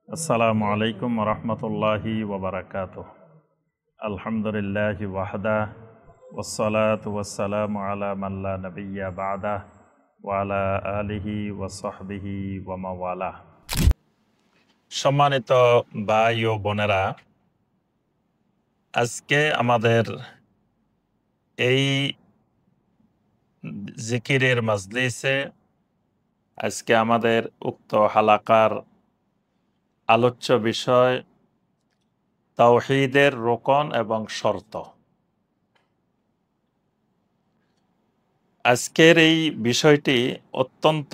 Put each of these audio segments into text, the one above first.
আসসালামু আলাইকুম রহমতুল্লাহি ওবরাকাতুহ। আলহামদুলিল্লাহি ওয়াহদা ওয়াসসালাতু ওয়াসসালামু আলা মান লা নাবিয়্যা বা'দা ওয়া আলা আলিহি ওয়া সাহবিহি ওয়া মাওয়ালা। সম্মানিত ভাই ও বোনেরা, আজকে আমাদের এই জিকিরের মাজলিসে আজকে আমাদের উক্ত হালাকার আলোচ্য বিষয় তাওহীদের রোকন এবং শর্ত। আজকের এই বিষয়টি অত্যন্ত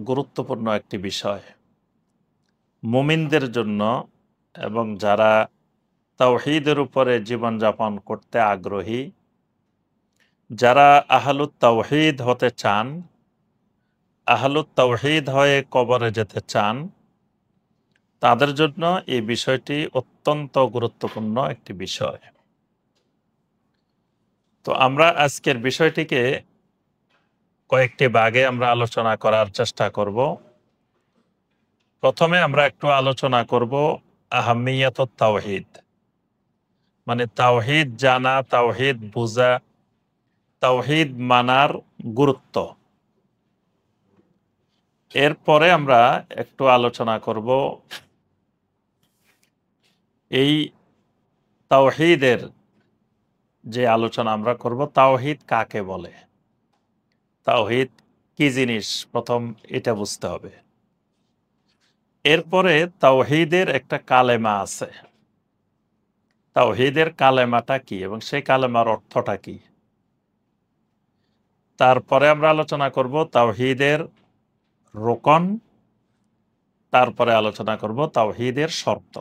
গুরুত্বপূর্ণ একটি বিষয় মুমিনদের জন্য, এবং যারা তাওহীদের উপরে জীবনযাপন করতে আগ্রহী, যারা আহলুত তাওহীদ হতে চান, আহলুত তাওহীদ হয়ে কবরে যেতে চান, তাদের জন্য এই বিষয়টি অত্যন্ত গুরুত্বপূর্ণ একটি বিষয়। তো আমরা আজকের বিষয়টিকে কয়েকটি ভাগে আমরা আলোচনা করার চেষ্টা করব। প্রথমে আমরা একটু আলোচনা করব আহাম্মিয়াতুত তাওহীদ, মানে তাওহীদ জানা, তাওহীদ বোঝা, তাওহীদ মানার গুরুত্ব। এরপরে আমরা একটু আলোচনা করব এই তাওহীদের যে আলোচনা আমরা করব, তাওহীদ কাকে বলে, তাওহীদ কি জিনিস, প্রথম এটা বুঝতে হবে। এরপরে তাওহীদের একটা কালেমা আছে, তাওহীদের কালেমাটা কি এবং সেই কালেমার অর্থটা কি। তারপরে আমরা আলোচনা করব তাওহীদের রোকন, তারপরে আলোচনা করব তাওহীদের শর্ত।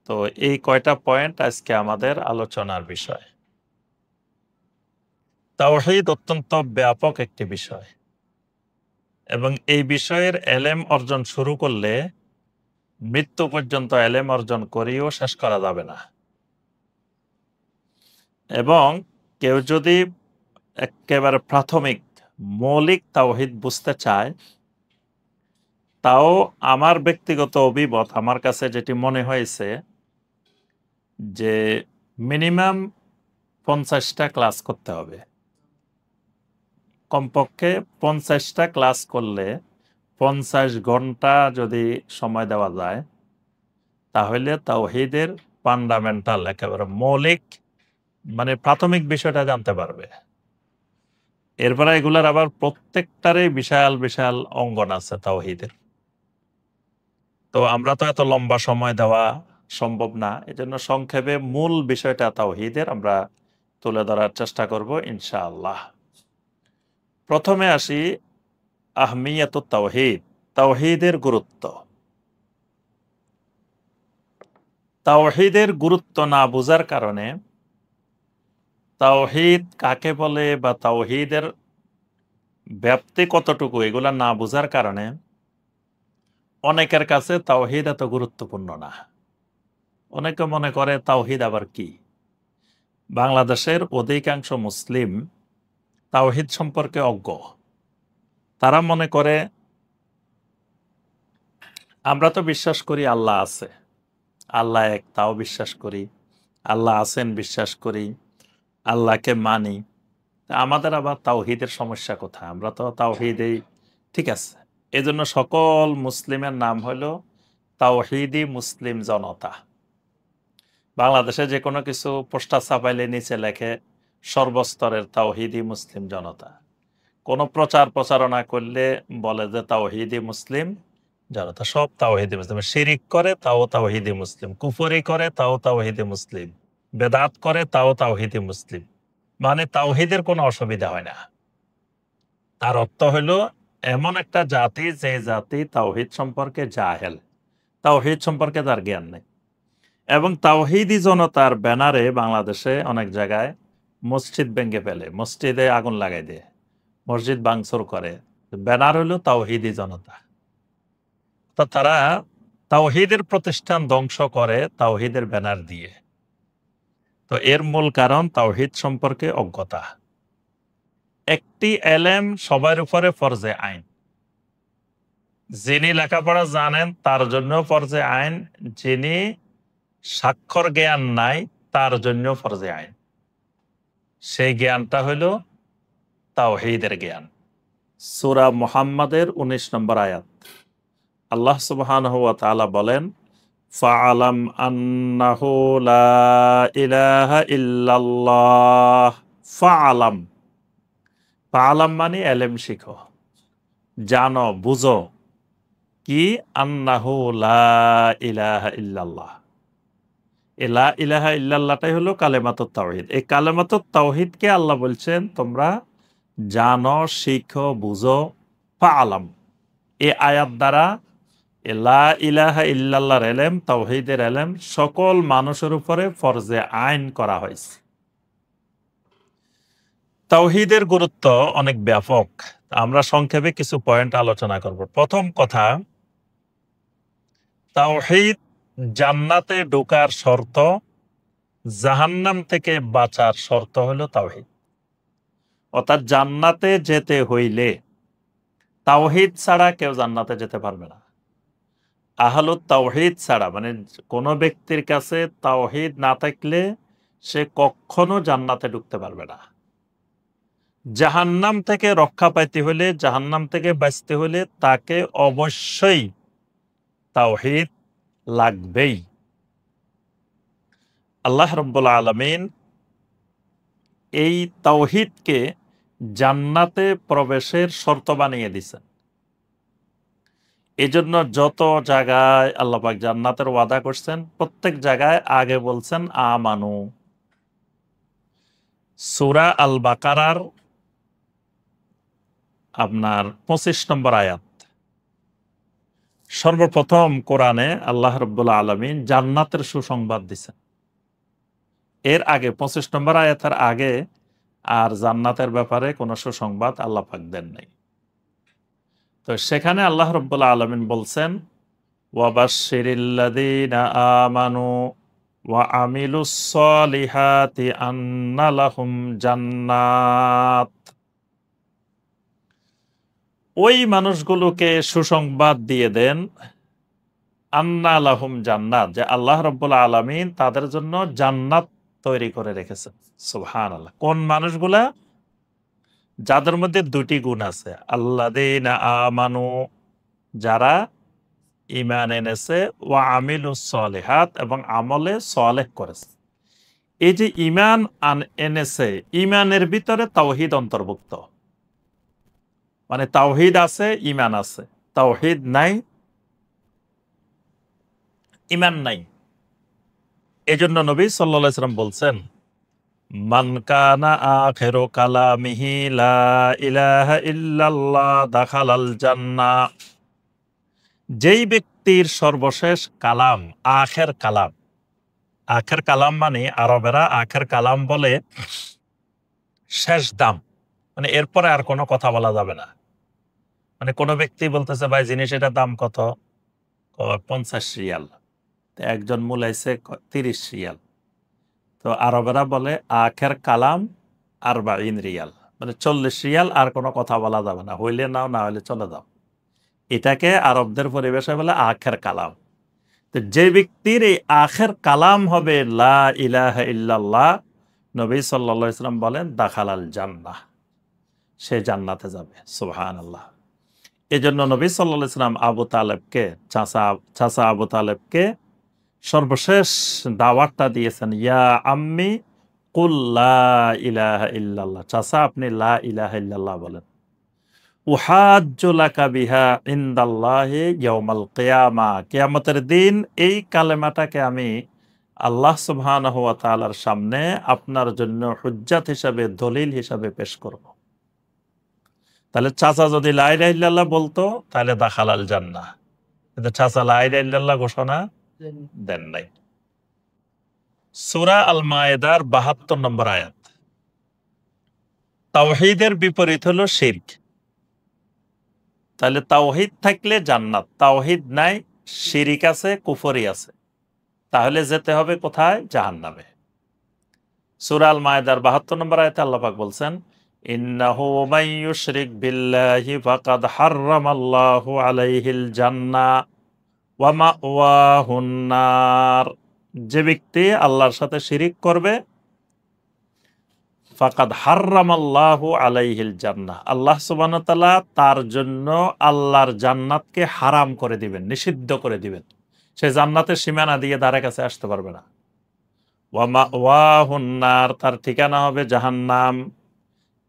তো এই কয়টা পয়েন্ট আজকে আমাদের আলোচনার বিষয়। তাওহীদ অত্যন্ত ব্যাপক একটি বিষয়, এবং এই বিষয়ের এলেম অর্জন শুরু করলে মৃত্যু পর্যন্ত এলেম অর্জন করেও শেষ করা যাবে না। এবং কেউ যদি একেবারে প্রাথমিক মৌলিক তাওহীদ বুঝতে চায়, তাও আমার ব্যক্তিগত অভিমত, আমার কাছে যেটি মনে হয়েছে যে মিনিমাম 50টা ক্লাস করতে হবে। কমপক্ষে 50টা ক্লাস করলে 50 ঘন্টা যদি সময় দেওয়া যায়, তাহলে তাওহীদের ফান্ডামেন্টাল, একেবারে মৌলিক, মানে প্রাথমিক বিষয়টা জানতে পারবে। এরপরে এগুলার আবার প্রত্যেকটারই বিশাল বিশাল অঙ্গন আছে তাওহীদের। তো আমরা তো এত লম্বা সময় দেওয়া সম্ভব না, এজন্য সংক্ষেপে মূল বিষয়টা তাওহীদের আমরা তুলে ধরার চেষ্টা করব ইনশাআল্লাহ। প্রথমে আসি আহমিয়াতুত তাওহীদ, তাওহীদের গুরুত্ব। তাওহীদের গুরুত্ব না বোঝার কারণে, তাওহীদ কাকে বলে বা তাওহীদের ব্যাপ্তি কতটুকু এগুলা না বোঝার কারণে অনেকের কাছে তাওহীদ এত গুরুত্বপূর্ণ না। অনেকে মনে করে তাওহীদ আবার কি। বাংলাদেশের অধিকাংশ মুসলিম তাওহীদ সম্পর্কে অজ্ঞ। তারা মনে করে আমরা তো বিশ্বাস করি আল্লাহ আছে, আল্লাহ এক, তাও বিশ্বাস করি, আল্লাহ আছেন বিশ্বাস করি, আল্লাহকে মানি, আমাদের আবার তাওহীদের সমস্যা কোথায়? আমরা তো তাওহীদেই ঠিক আছে। এজন্য সকল মুসলিমের নাম হলো তাওহীদি মুসলিম জনতা। বাংলাদেশে যে কোনো কিছু পোস্টার ছাপাইলে নিচে লেখে সর্বস্তরের তাওহীদি মুসলিম জনতা। কোনো প্রচার প্রচারণা করলে বলে যে তাওহীদি মুসলিম জনতা। সব তাওহীদি মুসলিম। শিরিক করে তাও তাওহীদি মুসলিম, কুফরি করে তাও তাওহীদি মুসলিম, বেদাত করে তাও তাওহীদি মুসলিম। মানে তাওহীদের কোনো অসুবিধা হয় না। তার অর্থ হলো এমন একটা জাতি যে জাতি তাওহীদ সম্পর্কে জাহেল, তাওহীদ সম্পর্কে তার জ্ঞান নেই। এবং তাওহীদি জনতার ব্যানারে বাংলাদেশে অনেক জায়গায় মসজিদ ভেঙে ফেলে, মসজিদে আগুন লাগাই দেয়, মসজিদ ভাঙচুর করে। ব্যানার হলো তাওহীদি জনতা। তো তারা তাওহীদের প্রতিষ্ঠান ধ্বংস করে তাওহীদের ব্যানার দিয়ে। তো এর মূল কারণ তাওহীদ সম্পর্কে অজ্ঞতা। একটি এলেম সবার উপরে ফরজে আইন। যিনি লেখাপড়া জানেন তার জন্য ফরজে আইন, যিনি স্বাক্ষর জ্ঞান নাই তার জন্য ফরজে আইন। সেই জ্ঞানটা হইল তাওহীদের জ্ঞান। সূরা মুহাম্মাদের 19 নম্বর আয়াত, আল্লাহ সুবহানাহু ওয়া তাআলা বলেন, ফাআলাম আন্নাহু লা ইলাহা ইল্লাল্লাহ। ফাআলাম, ফাআলাম মানে এলেম শিখো, জানো, বুঝো কি, আন্নাহু লা ইলাহা ইল্লাল্লাহ। এ লা ইলাহা ইল্লাল্লাহটাই হলো কালেমাতুত তাওহীদ। এই কালেমাতুত তাওহীদকে আল্লাহ বলছেন তোমরা জানো, শিখো, বুঝো। ফাআলাম, এই আয়াত দ্বারা লা ইলাহা ইল্লাল্লাহর এলেম, তাওহীদের এলেম সকল মানুষের উপরে ফরজে আইন করা হয়েছে। তাওহীদের গুরুত্ব অনেক ব্যাপক। আমরা সংক্ষেপে কিছু পয়েন্ট আলোচনা করব। প্রথম কথা, তাওহীদ জান্নাতে ঢোকার শর্ত, জাহান্নাম থেকে বাঁচার শর্ত হলো তাওহীদ। অর্থাৎ জান্নাতে যেতে হইলে তাওহীদ ছাড়া কেউ জান্নাতে যেতে পারবে না। আহলুত তাওহীদ ছাড়া, মানে কোনো ব্যক্তির কাছে তাওহীদ না থাকলে সে কখনো জান্নাতে ঢুকতে পারবে না। জাহান্নাম থেকে রক্ষা পাইতে হলে, জাহান্নাম থেকে বাঁচতে হলে তাকে অবশ্যই তাওহীদ লাগবেই। আল্লাহ রাব্বুল আলামিন এই তাওহীদকে জান্নাতে প্রবেশের শর্ত বানিয়ে দিয়েছেন। এজন্য যত জায়গায় আল্লাহ পাক জান্নাতের ওয়াদা করছেন, প্রত্যেক জায়গায় আগে বলছেন আমানু। সূরা আল বাকারার আপনার 25 নম্বর আয়াত, সর্বপ্রথম কোরআনে আল্লাহ রাব্বুল আলামিন জান্নাতের সুসংবাদ দিছেন। এর আগে 25 নম্বর আয়াতের আগে আর জান্নাতের ব্যাপারে কোনো সুসংবাদ আল্লাহ পাক দেন নাই। তো সেখানে আল্লাহ রাব্বুল আলামিন বলছেন, ওয়াবাশশিরিল্লাযীনা আমানু ওয়া আমিলুস সলিহাতি আন্না লাহুম জান্নাত। ওই মানুষগুলোকে সুসংবাদ দিয়ে দেন, আন্না লাহুম জান্নাত, যে আল্লাহ রাব্বুল আলামিন তাদের জন্য জান্নাত তৈরি করে রেখেছেন। সুবহানাল্লাহ। কোন মানুষগুলা? যাদের মধ্যে দুটি গুণ আছে, আল্লাযীনা আমানু, যারা ঈমান এনেছে, ওয়া আমিলুস সলিহাত, এবং আমলে সালেহ করেছে। এই যে ঈমান এনেছে, ঈমানের ভিতরে তাওহীদ অন্তর্ভুক্ত। মানে তাওহীদ আছে, ঈমান আছে। তাওহীদ নাই, ঈমান নাই। এজন্য নবী সাল্লাল্লাহু আলাইহি ওয়াসাল্লাম বলছেন, মান কানা আখিরু কালামিহি লা ইলাহা ইল্লাল্লাহ দাখালাল জান্নাহ। যেই ব্যক্তির সর্বশেষ কালাম আখের কালাম, আখের কালাম মানে আরবেরা আখের কালাম বলে শেষ দাম, মানে এরপরে আর কোনো কথা বলা যাবে না। মানে কোনো ব্যক্তি বলতেছে, ভাই জিনিস এটার দাম কত? 50 রিয়াল। একজন মূলাইছে 30 রিয়াল। তো আরবেরা বলে আখের কালাম 40 রিয়াল, মানে 40 রিয়াল, আর কোনো কথা বলা যাবে না, হইলে নাও, না হইলে চলে যাও। এটাকে আরবদের পরিবেশে বলে আখের কালাম। তো যে ব্যক্তির এই আখের কালাম হবে লা ইলাহা ইল্লাল্লাহ, নবী সাল্লাল্লাহু আলাইহি ওয়াসাল্লাম বলেন দাখালাল জান্নাহ, সে জান্নাতে যাবে। সুবহানাল্লাহ। এজন্য নবী সাল্লাল্লাহু আলাইহি ওয়াসাল্লাম আবু তালেবকে, চাচা আবু তালেবকে সর্বশেষ দাওয়াতটা দিয়েছেন, ইয়া আম্মি কুল লা ইলাহা ইল্লাল্লাহ। চাচা, আপনি লা ইলাহা ইল্লাল্লাহ বলেন। উহাজ্জু লাকা বিহা ইনদাল্লাহি ইয়াউমাল কিয়ামা। কিয়ামতের দিন এই কালেমাটাকে আমি আল্লাহ সুবহানাহু ওয়া তাআলার সামনে আপনার জন্য হুজ্জাত হিসাবে, দলিল হিসাবে পেশ করব। তাহলে চাচা যদি লা ইলাহা ইল্লাল্লাহ বলতো তাহলে দাখালাল জান্নাহ, কিন্তু চাচা লা ইলাহা ইল্লাল্লাহ ঘোষণা দেন নাই। সূরা আল মায়েদার 72 নম্বর আয়াত। তাওহীদের বিপরীত হলো শিরক। তাহলে তাওহীদ থাকলে জান্নাত, তাওহীদ নাই, শিরিক আছে, কুফরি আছে, তাহলে যেতে হবে কোথায়? জাহান্নামে। সূরা আল মায়েদার 72 নম্বর আয়াতে আল্লাহ পাক বলছেন, ইন্নাহু মান ইউশরিক বিল্লাহি ফাকাদ হাররামাল্লাহু আলাইহিল জান্নাহ ওয়া মাওয়াহুন নার। যে ব্যক্তি আল্লাহর সাথে শিরিক করবে, ফাকাদ হাররামাল্লাহু আলাইহিল জান্নাহ, আল্লাহ সুবহানাহু ওয়া তাআলা তার জন্য আল্লাহর জান্নাতকে হারাম করে দিবেন, নিষিদ্ধ করে দিবেন। সে জান্নাতের সীমানা দিয়ে ধারে কাছে আসতে পারবে না। ওয়া মাওয়াহুন নার, তার ঠিকানা হবে জাহান্নাম।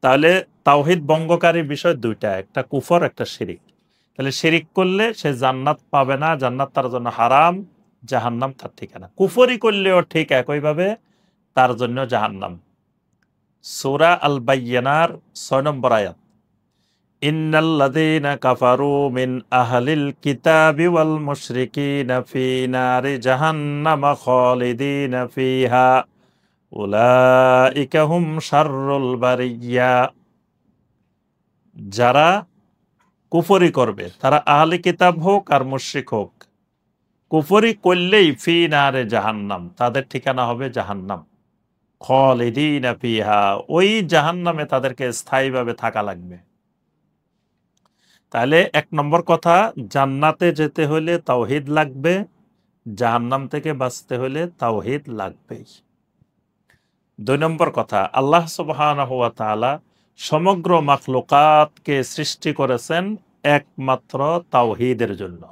তাহলে তাওহীদ ভঙ্গকারী বিষয় দুইটা, একটা কুফর, একটা শিরিক। তাহলে শিরিক করলে সে জান্নাত পাবে না, জান্নাত তার জন্য হারাম, জাহান্নাম তার ঠিকানা। কুফরি করলেও ঠিক একইভাবে তার জন্য জাহান্নাম। সূরা আল বাইয়িনার ৬ নম্বর আয়াত, ইন্নাল্লাযীনা কাফারু মিন আহলিল কিতাবি ওয়াল মুশরিকিনা ফি নারি জাহান্নামা খালিদিনা ফিহা উলাইকা হুম শাররুল বারিয়্যা। যারা কুফরি করবে, তারা আহলে কিতাব হোক আর মুশরিক হোক, কুফরি করলেই ফি নারে জাহান্নাম, তাদের ঠিকানা হবে জাহান্নাম। খালিদিনা ফিহা, ওই জাহান্নামে তাদেরকে স্থায়ীভাবে থাকা লাগবে। তাহলে ১ নম্বর কথা, জান্নাতে যেতে হলে তাওহীদ লাগবে, জাহান্নাম থেকে বাঁচতে হলে তাওহীদ লাগবেই। ২ নম্বর কথা, আল্লাহ সুবহানাহু ওয়া তাআলা সমগ্র মাখলুকাতকে সৃষ্টি করেছেন একমাত্র তাওহীদের জন্য।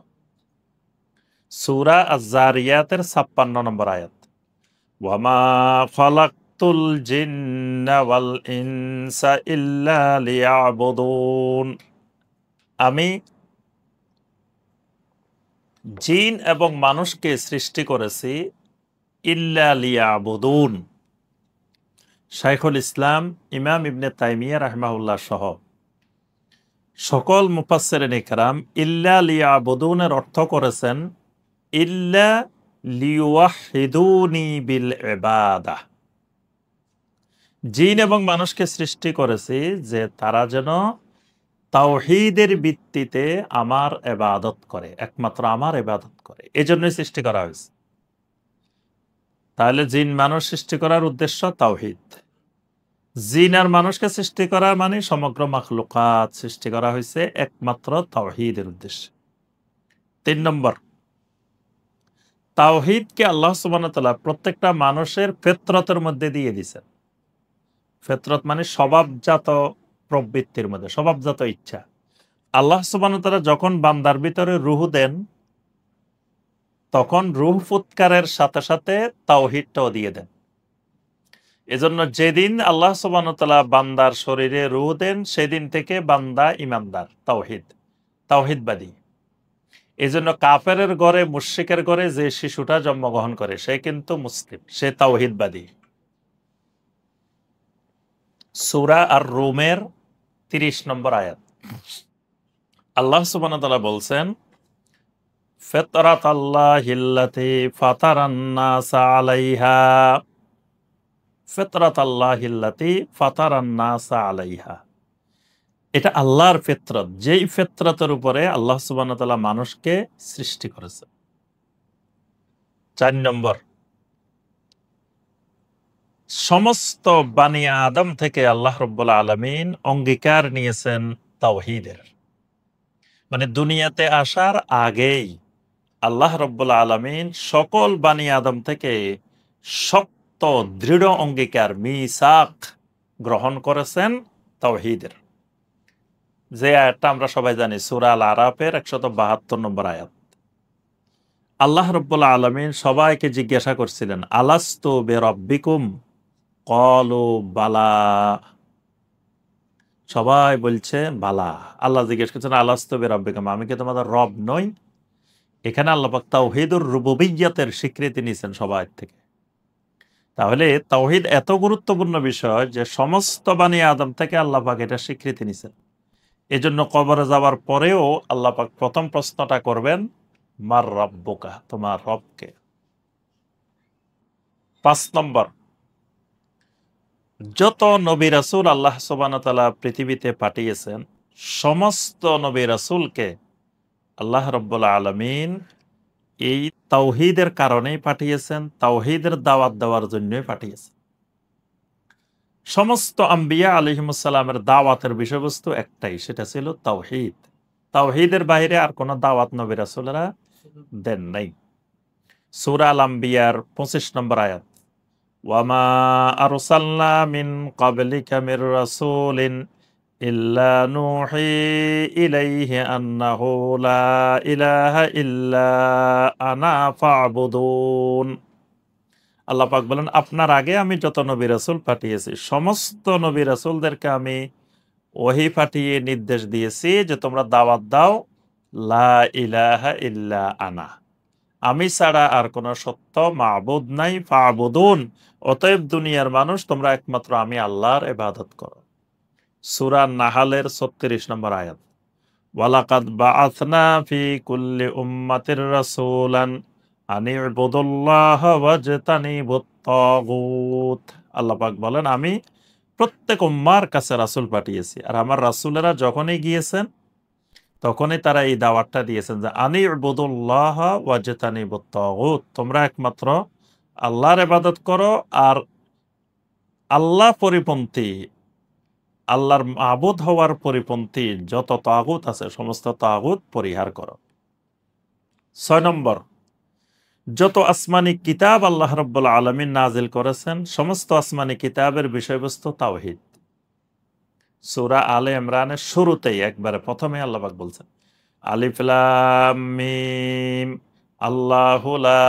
সূরা আয-যারিয়াতের ৫৬ নম্বর আয়াত, ওয়া মা খালাকতুল জিন্না ওয়াল ইনসা ইল্লা লিয়াবুদুন। আমি জিন এবং মানুষকে সৃষ্টি করেছি ইল্লা লিয়াবুদুন। শাইখুল ইসলাম ইমাম ইবনে তাইমিয়া রাহিমাহুল্লাহ সহ সকল মুফাসসিরিন ইকরাম ইল্লা লিয়াবুদুনের অর্থ করেছেন ইল্লা লিওয়াহিদুনি বিল ইবাদাহ। জিন এবং মানুষকে সৃষ্টি করেছি যে তারা যেন তাওহীদের ভিত্তিতে আমার ইবাদত করে, একমাত্র আমার ইবাদত করে, এজন্যই সৃষ্টি করা হয়েছে। তাহলে জিন মানুষ সৃষ্টি করার উদ্দেশ্য তাওহীদ। জিন আর মানুষকে সৃষ্টি করা মানে সমগ্র মাখলুকাত সৃষ্টি করা হয়েছে একমাত্র তাওহীদের উদ্দেশ্যে। ৩ নম্বর, তাওহীদকে আল্লাহ সুবহানাহু ওয়া তাআলা প্রত্যেকটা মানুষের ফিতরতের মধ্যে দিয়ে দিয়েছেন। ফিতরত মানে স্বভাবজাত প্রবৃত্তির মধ্যে, স্বভাবজাত ইচ্ছা। আল্লাহ সুবহানাহু ওয়া তাআলা যখন বান্দার ভিতরে রূহ দেন, তখন রূহ ফুৎকারের সাথে সাথে তাওহীদটাও দিয়ে দেন। এজন্য যেদিন আল্লাহ সুবহানাহু ওয়া তাআলা বান্দার শরীরে রূহ দেন, সেদিন থেকে বান্দা ঈমানদার, তাওহীদবাদী। এজন্য কাফেরের ঘরে, মুশরিকের ঘরে যে শিশুটা জন্মগ্রহণ করে সে কিন্তু মুসলিম, সে তাওহীদবাদী। সূরা আর-রুমের ৩০ নম্বর আয়াত, আল্লাহ সুবহানাহু ওয়া তাআলা বলছেন, ফিতরাতাল্লাহিল্লাতী ফাতারান নাসা আলাইহা, ফিতরাতাল্লাহিল্লাতী ফাতারান নাসা আলাইহা। এটা আল্লাহর ফিতরত, যেই ফিতরতের উপরে আল্লাহ সুবহানাহু ওয়া তাআলা মানুষকে সৃষ্টি করেছে। ৪ নম্বর, সমস্ত বানি আদম থেকে আল্লাহ রাব্বুল আলামিন অঙ্গীকার নিয়েছেন তাওহীদের। মানে দুনিয়াতে আসার আগেই আল্লাহ রাব্বুল আলামিন সকল বানি আদম থেকে শক্ত দৃঢ় অঙ্গীকার, মিসাক গ্রহণ করেছেন তাওহীদের। যে আয়াতটা আমরা সবাই জানি, সূরা আল আরাফের ১৭২ নম্বর আয়াত। আল্লাহ রাব্বুল আলামিন সবাইকে জিজ্ঞাসা করছিলেন, আলাস্তু বিরাব্বিকুম ক্বালু বালা। সবাই বলছে বালা। আল্লাহ জিজ্ঞেস করছেন, আলাস্তু বিরাব্বিকুম, আমি কি তোমাদের রব নই? এখানে আল্লাহ পাক তাওহীদুর রুবুবিয়্যাতের স্বীকৃতি নিয়েছেন সবার থেকে। তাহলে তাওহীদ এত গুরুত্বপূর্ণ বিষয় যে সমস্ত বানি আদম থেকে আল্লাহ পাক এটা স্বীকৃতি নিয়েছেন। এজন্য কবরে যাওয়ার পরেও আল্লাহ পাক প্রথম প্রশ্নটা করবেন, মার রাব্বুকা, তোমার রবকে। ৫ নম্বর, যত নবী রাসূল আল্লাহ সুবহানাহু ওয়া তাআলা পৃথিবীতে পাঠিয়েছেন, সমস্ত নবী রাসূলকে আল্লাহ রাব্বুল আলামিন এই তাওহীদের কারণেই পাঠিয়েছেন, তাওহীদের দাওয়াত দেওয়ার জন্যই পাঠিয়েছেন। সমস্ত আম্বিয়া আলাইহিমুসসালামের দাওয়াতের বিষয়বস্তু একটাই, সেটা ছিল তাওহীদ। তাওহীদের বাইরে আর কোনো দাওয়াত নবী রাসূলেরা দেন নাই। সূরা আল আম্বিয়ার 25 নম্বর আয়াত, ওয়ামা আরসালনা মিন ক্বাবলিকা মির রাসূলিন ইল্লা নূহি ইলাইহি আন্নাহু লা ইলাহা ইল্লা আনা ফা'বুদুন। আল্লাহ পাক বলেন, আপনার আগে আমি যত নবী রাসূল পাঠিয়েছি সমস্ত নবী রাসূলদেরকে আমি ওহী পাঠিয়ে নির্দেশ দিয়েছি যে তোমরা দাওয়াত দাও লা ইলাহা ইল্লা আনা, আমি ছাড়া আর কোন সত্য মাবুদ নাই, ফা'বুদুন, অতএব দুনিয়ার মানুষ তোমরা একমাত্র আমি আল্লাহর ইবাদত করো। সূরা নাহালের 36 নম্বর আয়াত, ওয়ালাকাদ বাআসনা ফি কুল্লি উম্মাতির রাসূলান আনি ইবুদুল্লাহ ওয়াজতানিবুত তাগুত। আল্লাহ পাক বলেন, আমি প্রত্যেক উম্মার কাছে রাসূল পাঠিয়েছি, আর আমার রাসূলেরা যখনই গিয়েছেন তখনই তারা এই দাওয়াতটা দিয়েছেন যে আনি ইবুদুল্লাহ ওয়াজতানিবুত তাগুত, তোমরা একমাত্র আল্লাহর ইবাদত করো আর আল্লাহ পরিপন্থী, আল্লাহর মাবুদ হওয়ার পরিপন্থী যত তাগুত আছে সমস্ত তাগুত পরিহার করো। 6 নম্বর, যত আসমানি কিতাব আল্লাহ রাব্বুল আলামিন নাজিল করেছেন সমস্ত আসমানি কিতাবের বিষয়বস্তু তাওহীদ। সূরা আলে ইমরানের শুরুতেই একবারে প্রথমে আল্লাহ পাক বলছেন, আলিফ লাম মিম আল্লাহু লা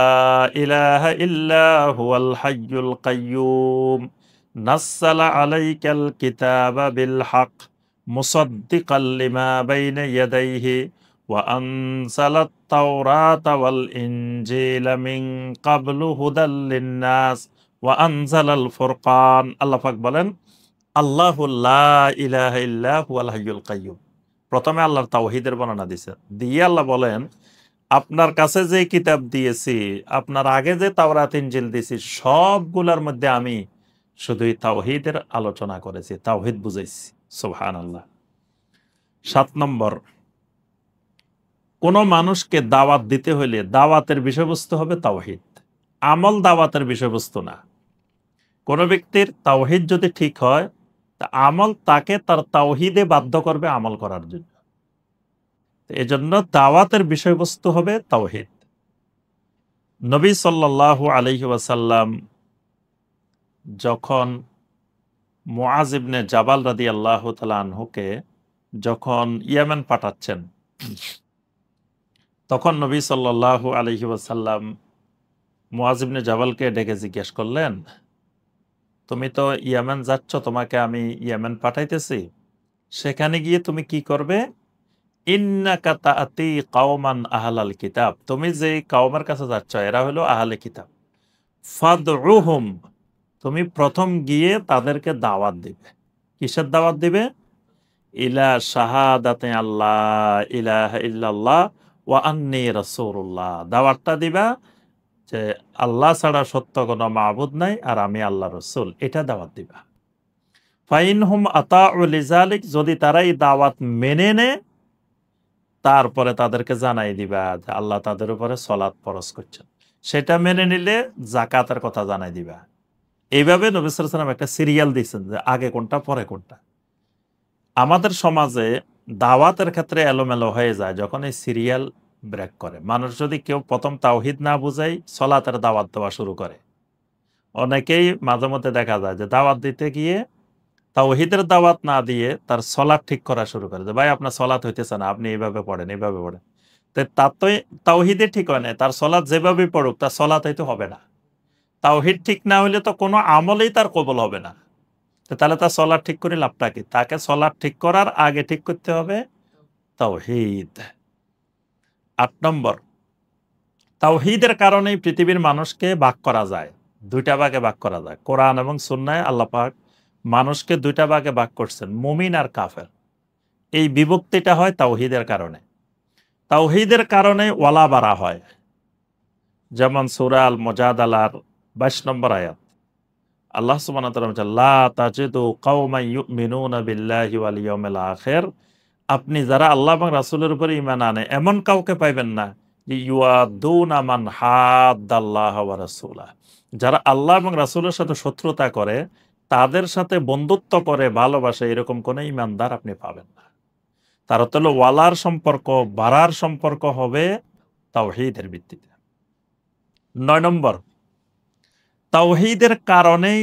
ইলাহা ইল্লা হুয়াল হাইয়ুল কাইয়্যুম নাজ্জালা আলাইকাল কিতাবা বিল হক মুসাদ্দিকাল লিমা বাইনা ইয়াদাইহি ওয়া আনজালাত তাওরাতা ওয়াল ইনজিলা মিন ক্বাবলু হুদাল লিন-নাস ওয়া আনজালাল ফুরকান। আল্লাহ পাক বলেন, আল্লাহু লা ইলাহা ইল্লা হুয়াল হাইয়ুল কাইয়্যুম। প্রথমে আল্লাহর তাওহীদের বর্ণনা দিয়েছে, দিয়ে আল্লাহ বলেন, আপনার কাছে যে কিতাব দিয়েছি, আপনার আগে যে তাওরাত ইনজিল দিয়েছি, সবগুলোর মধ্যে আমি শুধুই তাওহীদের আলোচনা করেছি, তাওহীদ বুঝাইছি। সুবহানাল্লাহ। 7 নম্বর, কোন মানুষকে দাওয়াত দিতে হইলে দাওয়াতের বিষয়বস্তু হবে তাওহীদ, আমল দাওয়াতের বিষয়বস্তু না। কোন ব্যক্তির তাওহীদ যদি ঠিক হয় তা আমল তাকে তার তাওহীদে বাধ্য করবে আমল করার জন্য। এজন্য দাওয়াতের বিষয়বস্তু হবে তাওহীদ। নবী সাল্লাল্লাহু আলাইহি ওয়াসাল্লাম যখন মুআজ ইবনে জাবাল রাদিয়াল্লাহু তাআলা আনহুকে যখন ইয়েমেন পাঠাচ্ছেন, তখন নবী সাল্লাল্লাহু আলাইহি ওয়াসাল্লাম মুআজ ইবনে জাবালকে ডেকে জিজ্ঞেস করলেন, তুমি তো ইয়েমেন যাচ্ছ, তোমাকে আমি ইয়েমেন পাঠাইতেছি, সেখানে গিয়ে তুমি কি করবে? ইন্নাকা তাআতি কওমান আহলাল কিতাব, তুমি যে কওমের কাছে যাচ্ছ এরা হলো আহলে কিতাব, ফাদউহুম, তুমি প্রথম গিয়ে তাদেরকে দাওয়াত দিবে। কিসের দাওয়াত দিবে? ইলা শাহাদাতে আল্লাহ ইলাহা ইল্লাল্লাহ ওয়া আন্নী রাসূলুল্লাহ, দাওয়াতটা দিবা যে আল্লাহ ছাড়া সত্য কোনো মাবুদ নাই আর আমি আল্লাহ রাসূল, এটা দাওয়াত দিবা। ফাইনহুম আতাউ লিযালিক, যদি তারা এই দাওয়াত মেনে নেয় তারপরে তাদেরকে জানাই দিবা যে আল্লাহ তাদের উপরে সলাত ফরজ করছেন, সেটা মেনে নিলে যাকাতের কথা জানাই দিবা। এইভাবে নবী সাল্লাল্লাহু আলাইহি ওয়াসাল্লাম একটা সিরিয়াল দিয়েছেন যে আগে কোনটা পরে কোনটা। আমাদের সমাজে দাওয়াতের ক্ষেত্রে এলোমেলো হয়ে যায় যখন এই সিরিয়াল ব্রেক করে। মানুষ যদি কেউ প্রথম তাওহীদ না বুঝাই সলাতের দাওয়াত দেওয়া শুরু করে, অনেকেই মাঝে মধ্যে দেখা যায় যে দাওয়াত দিতে গিয়ে তাওহীদের দাওয়াত না দিয়ে তার সলাত ঠিক করা শুরু করে, যে ভাই আপনার সলাত হইতেছে না, আপনি এইভাবে পড়েন এইভাবে পড়েন। তার তো তাওহীদে ঠিক হয় না, তার সলাত যেভাবে পড়ুক তার সলাত হয়তো হবে না। তাওহীদ ঠিক না হইলে তো কোনো আমলেই তার কবুল হবে না। তাহলে তার সলাত ঠিক করে লাভটা কি? তাকে সলাত ঠিক করার আগে ঠিক করতে হবে তাওহীদ। 8 নম্বর, তাওহীদের কারণেই পৃথিবীর মানুষকে ভাগ করা যায়, দুইটা ভাগে ভাগ করা যায়। কোরআন এবং সুন্নাহয় আল্লাহ পাক মানুষকে দুইটা ভাগে ভাগ করছেন, মুমিন আর কাফের। এই বিভক্তিটা হয় তাওহীদের কারণে। তাওহীদের কারণে ওয়ালা বাড়া হয়, যেমন সূরা আল মুজাদালার 22 নম্বর আয়াত, আল্লাহ সুবহানাহু ওয়া তাআলা বলেন, লা তাজিদু কওমান ইউমিনুনা বিল্লাহি ওয়াল ইয়াউমিল আখির, আপনি যারা আল্লাহ এবং রাসূলের উপর ঈমান আনে এমন কাউকে পাইবেন না যে ইউআদুনা মান হাদ্দাল্লাহ ওয়া রাসূলা, যারা আল্লাহ এবং রাসূলের সাথে শত্রুতা করে তাদের সাথে বন্ধুত্ব করে ভালোবাসে এরকম কোন ইমানদার আপনি পাবেন না। তার অর্থ হলো ওয়ালার সম্পর্ক, বাড়ার সম্পর্ক হবে তাওহীদের ভিত্তিতে। ৯ নম্বর, তাওহীদের কারণেই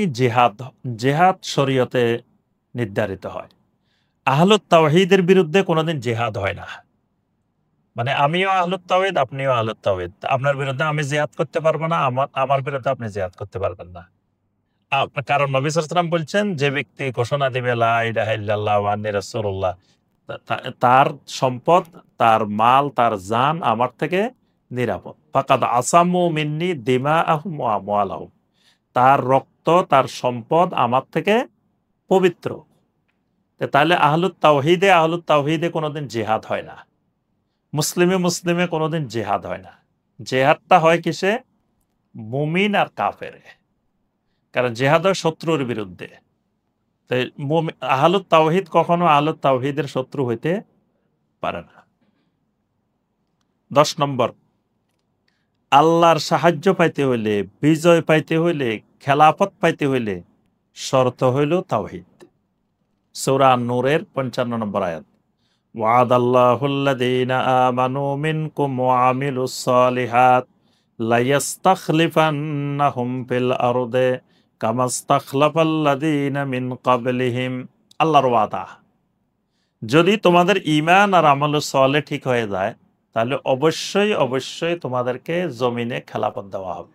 জেহাদ শরীয়তে নির্ধারিত হয়। আহলুত তাওহীদের বিরুদ্ধে কোনোদিন জেহাদ হয় না। মানে আমিও আহলুত তাওহীদ, আপনিও আহলুত তাওহীদ। আপনার বিরুদ্ধে আমি জিহাদ করতে পারব না, আমার বিরুদ্ধে আপনি জিহাদ করতে পারবেন না। কারণ নবী সাল্লাল্লাহু আলাইহি ওয়াসাল্লাম বলছেন, যে ব্যক্তি ঘোষণা দিবে লা ইলাহা ইল্লাল্লাহ ওয়া আন্নী রাসূলুল্লাহ, তার সম্পদ, তার মাল, তার জান আমার থেকে নিরাপদ। ফাকাদ আসামু মিন্নি দিমাআহুম ওয়া আমওয়ালাহুম, তার রক্ত, তার সম্পদ আমার থেকে পবিত্র। তাহলে আহলুত তাওহীদে কোনোদিন জিহাদ হয় না। মুসলিমে কোনোদিন জিহাদ হয় না। জিহাদটা হয় কিসে? মুমিন আর কাফেরে। কারণ জিহাদ হয় শত্রুর বিরুদ্ধে। তাই আহলুত তাওহীদ কখনো আহলুত তাওহীদের শত্রু হইতে পারে না। ১০ নম্বর, আল্লাহর সাহায্য পাইতে হইলে, বিজয় পাইতে হইলে, খেলাফত পাইতে হইলে শর্ত হইল তাওহীদ। সূরা আন-নূরের ৫৫ নম্বর আয়াত। ওয়াদাল্লাহুল্লাযীনা আমানু মিনকুম ওয়া আমিলুস সালিহাত লায়াস্তাখলিফান্নাহুম ফিল আরদে কামাস্তাখলাফাল্লাযীনা মিন ক্বাবলিহিম। আল্লাহর ওয়াদা, যদি তোমাদের ঈমান আর আমলুস সালেহ ঠিক হয়ে যায়, তাহলে অবশ্যই তোমাদেরকে জমিনে খেলাফত দেওয়া হবে।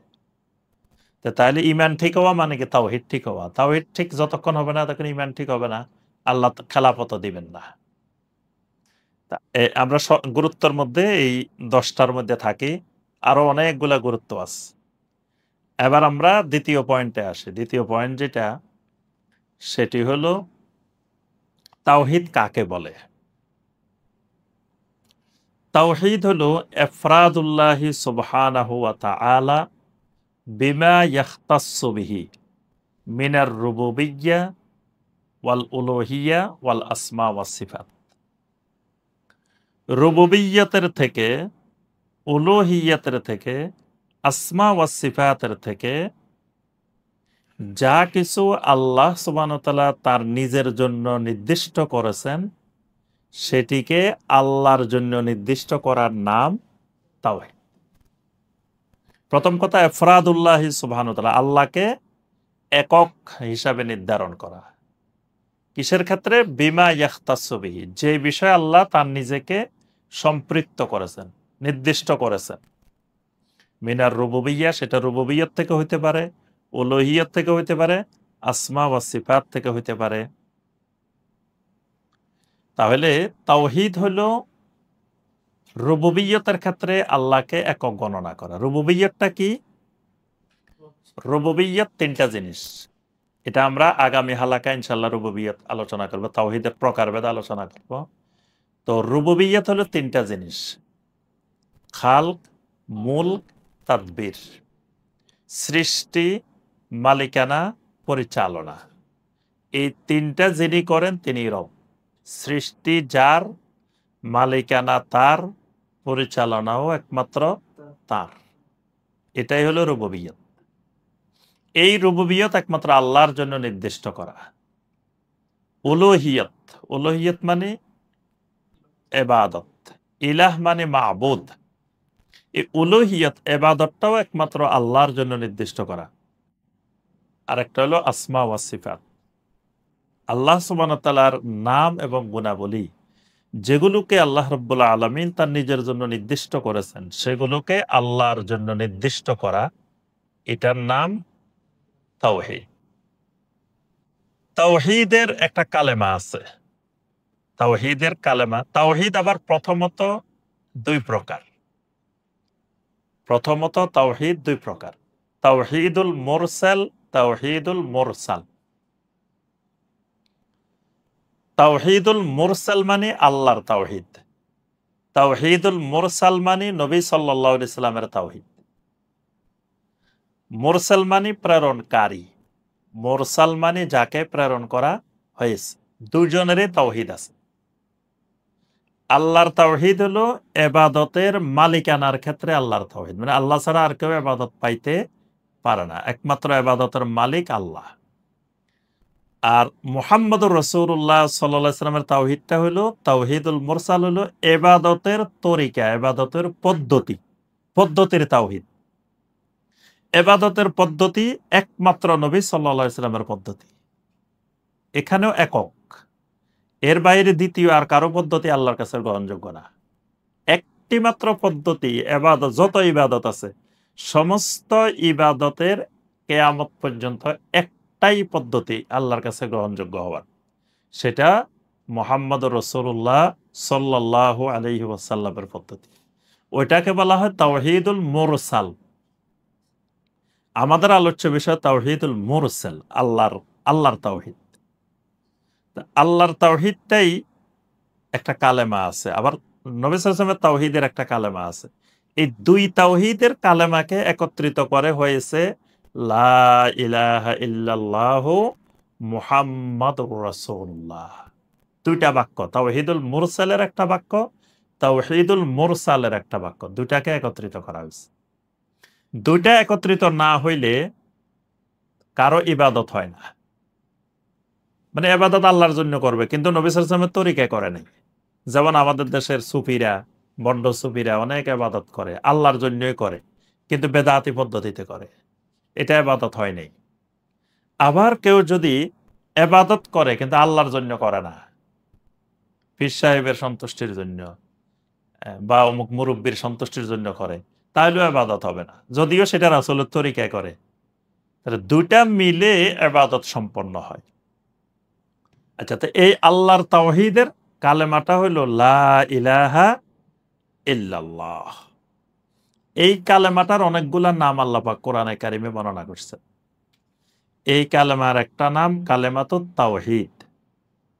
তাহলে ঈমান ঠিক হওয়া মানে কি? তাওহীদ ঠিক হওয়া। তাওহীদ ঠিক যতক্ষণ হবে না, ততক্ষণ ঈমান ঠিক হবে না। আল্লাহ খেলাফতও দিবেন না। আমরা গুরুত্বের মধ্যে এই ১০টার মধ্যে থাকি, আরো অনেকগুলা গুরুত্ব আছে। এবার আমরা দ্বিতীয় পয়েন্টে আসি। দ্বিতীয় পয়েন্ট যেটা, সেটি হলো তাওহীদ কাকে বলে? তাওহীদ হলো ইফরাদুল্লাহি সুবহানাহু ওয়া তাআলা বিমা ইয়াখতাসসু বিহি মিনার রুবুবিয়্যাহ ওয়াল উলুহিয়্যাহ ওয়াল আসমা ওয়াস সিফাত। রুবুবিয়্যতের থেকে, উলুহিয়্যতের থেকে, আসমা ওয়াস সিফাতের থেকে যা কিছু আল্লাহ সুবহানাহু ওয়া তাআলা তার নিজের জন্য নির্দিষ্ট করেছেন, সেটিকে আল্লাহর জন্য নির্দিষ্ট করার নাম তাওহীদ। প্রথম কথা, ইফরাদুল্লাহি সুবহানাহু ওয়া তাআলা, আল্লাহকে একক হিসাবে নির্ধারণ করা। কিসের ক্ষেত্রে? বিমা ইয়াখতাসসু বিহি, যে বিষয়ে আল্লাহ তার নিজেকে সম্পৃক্ত করেছেন, নির্দিষ্ট করেছেন। মিনার রুবুবিয়্যাহ, সেটা রুবুবিয়্যত থেকে হইতে পারে, উলুহিয়্যত থেকে হইতে পারে, আসমা ওয়া সিফাত থেকে হইতে পারে। তাহলে তাওহীদ হলো রুবুবিয়্যতের ক্ষেত্রে আল্লাহকে একক গণনা করা। রুবুবিয়্যতটা কি? রুবুবিয়্যত ৩টা জিনিস। এটা আমরা আগামী হালাকায় ইনশাআল্লাহ রুবুবিয়্যত আলোচনা করব, তাওহীদের প্রকারভেদ আলোচনা করব। তো রুবুবিয়্যত হলো ৩টা জিনিস: খালক, মুলক, তাদবীর। সৃষ্টি, মালিকানা, পরিচালনা। এই ৩টা যিনি করেন তিনি রব। সৃষ্টি যার, মালিকানা তার, পরিচালনাও একমাত্র তার। এটাই হলো রুবুবিয়্যত। এই রুবুবিয়্যত একমাত্র আল্লাহর জন্য নির্দিষ্ট করা। উলুহিয়ত মানে ইবাদত, ইলাহ মানে মাবুদ। এই উলুহিয়ত, ইবাদতটাও একমাত্র আল্লাহর জন্য নির্দিষ্ট করা। আর একটা হলো আসমা ওয়াস সিফাত, আল্লাহ সুবহানাহু ওয়া তাআলার নাম এবং গুণাবলী, যেগুলোকে আল্লাহ রাব্বুল আলামিন তার নিজের জন্য নির্দিষ্ট করেছেন, সেগুলোকে আল্লাহর জন্য নির্দিষ্ট করা, এটার নাম তাওহীদ। তাওহীদের একটা কালেমা আছে। তাওহীদের কালেমা, তাওহীদ আবার প্রথমত ২ প্রকার। তাওহীদ ২ প্রকার: তাওহীদুল মুরসাল, তাওহীদুল মুরসাল। তাওহীদুল মুরসাল মানে আল্লাহর তাওহীদ। তাওহীদুল মুরসাল মানে নবী সাল্লাল্লাহু আলাইহি সাল্লামের তাওহীদ। মুরসাল মানে প্রেরণকারী, মুরসাল মানে যাকে প্রেরণ করা হয়েছে। দুজনেরই তাওহীদ আছে। আল্লাহর তাওহীদ হলো ইবাদতের মালিকানার ক্ষেত্রে আল্লাহর তাওহীদ, মানে আল্লাহ ছাড়া আর কেউ ইবাদত পাইতে পারে না, একমাত্র ইবাদতের মালিক আল্লাহ। আর মুহাম্মদুর রাসূলুল্লাহ সাল্লাল্লাহু আলাইহি ওয়াসাল্লামের তাওহীদটা হলো তাওহীদুল মুরসাল, হলো ইবাদতের তরিকা, ইবাদতের পদ্ধতি, পদ্ধতির তাওহীদ। ইবাদতের পদ্ধতি একমাত্র নবী সাল্লাল্লাহু আলাইহি ওয়াসাল্লামের পদ্ধতি, এখানেও একক। এর বাইরে দ্বিতীয় আর কারো পদ্ধতি আল্লাহর কাছে গ্রহণযোগ্য না। একটি মাত্র পদ্ধতি, ইবাদত, যত ইবাদত আছে সমস্ত ইবাদতের কিয়ামত পর্যন্ত একটাই পদ্ধতি আল্লাহর কাছে গ্রহণযোগ্য হওয়ার, সেটা মুহাম্মদুর রাসূলুল্লাহ সাল্লাল্লাহু আলাইহি ওয়াসাল্লামের পদ্ধতি। ওইটাকে বলা হয় তাওহীদুল মুরসাল। আমাদের আলোচ্য বিষয় তাওহীদুল মুরসাল, আল্লাহর তাওহীদ। আল্লাহর তাওহীদটাই একটা কালেমা আছে, আবার নবী সাল্লাল্লাহু আলাইহি ওয়াসাল্লামের তাওহীদের একটা কালেমা আছে। এই দুই তাওহীদের কালেমাকে একত্রিত করে হয়েছে লা ইলাহা ইল্লাল্লাহু মুহাম্মাদুর রাসূলুল্লাহ। দুইটা বাক্য, তাওহীদুল মুরসালের একটা বাক্য, তাওহীদুল মুরসালের একটা বাক্য, দুইটাকে একত্রিত করা হয়েছে। দুইটা একত্রিত না হইলে কারো ইবাদত হয় না। মানে ইবাদত আল্লাহর জন্য করবে, কিন্তু নবী সাল্লাল্লাহু আলাইহি ওয়াসাল্লামের তরিকায় করে নাই। যেমন আমাদের দেশের সুফিরা, বন্ড সুফিরা অনেক ইবাদত করে, আল্লাহর জন্যই করে, কিন্তু বেদাতি পদ্ধতিতে করে, এটা ইবাদত হয় নাই। আবার কেউ যদি ইবাদত করে কিন্তু আল্লাহর জন্য করে না, পীর সাহেবের সন্তুষ্টির জন্য বা অমুক মুরব্বীর সন্তুষ্টির জন্য করে, তাহলেও ইবাদত হবে না, যদিও সেটা রাসূলের তরিকায় করে। তাহলে দুইটা মিলে ইবাদত সম্পন্ন হয়। আচ্ছা, তো এই আল্লাহর তাওহীদের কালেমাটা হইল লা ইলাহা ইল্লাল্লাহ। এই কালেমাটার অনেকগুলা নাম আল্লাহ পাক কোরআনে কারিমে বর্ণনা করছেন। এই কালেমার একটা নাম কালেমাতুত তাওহীদ,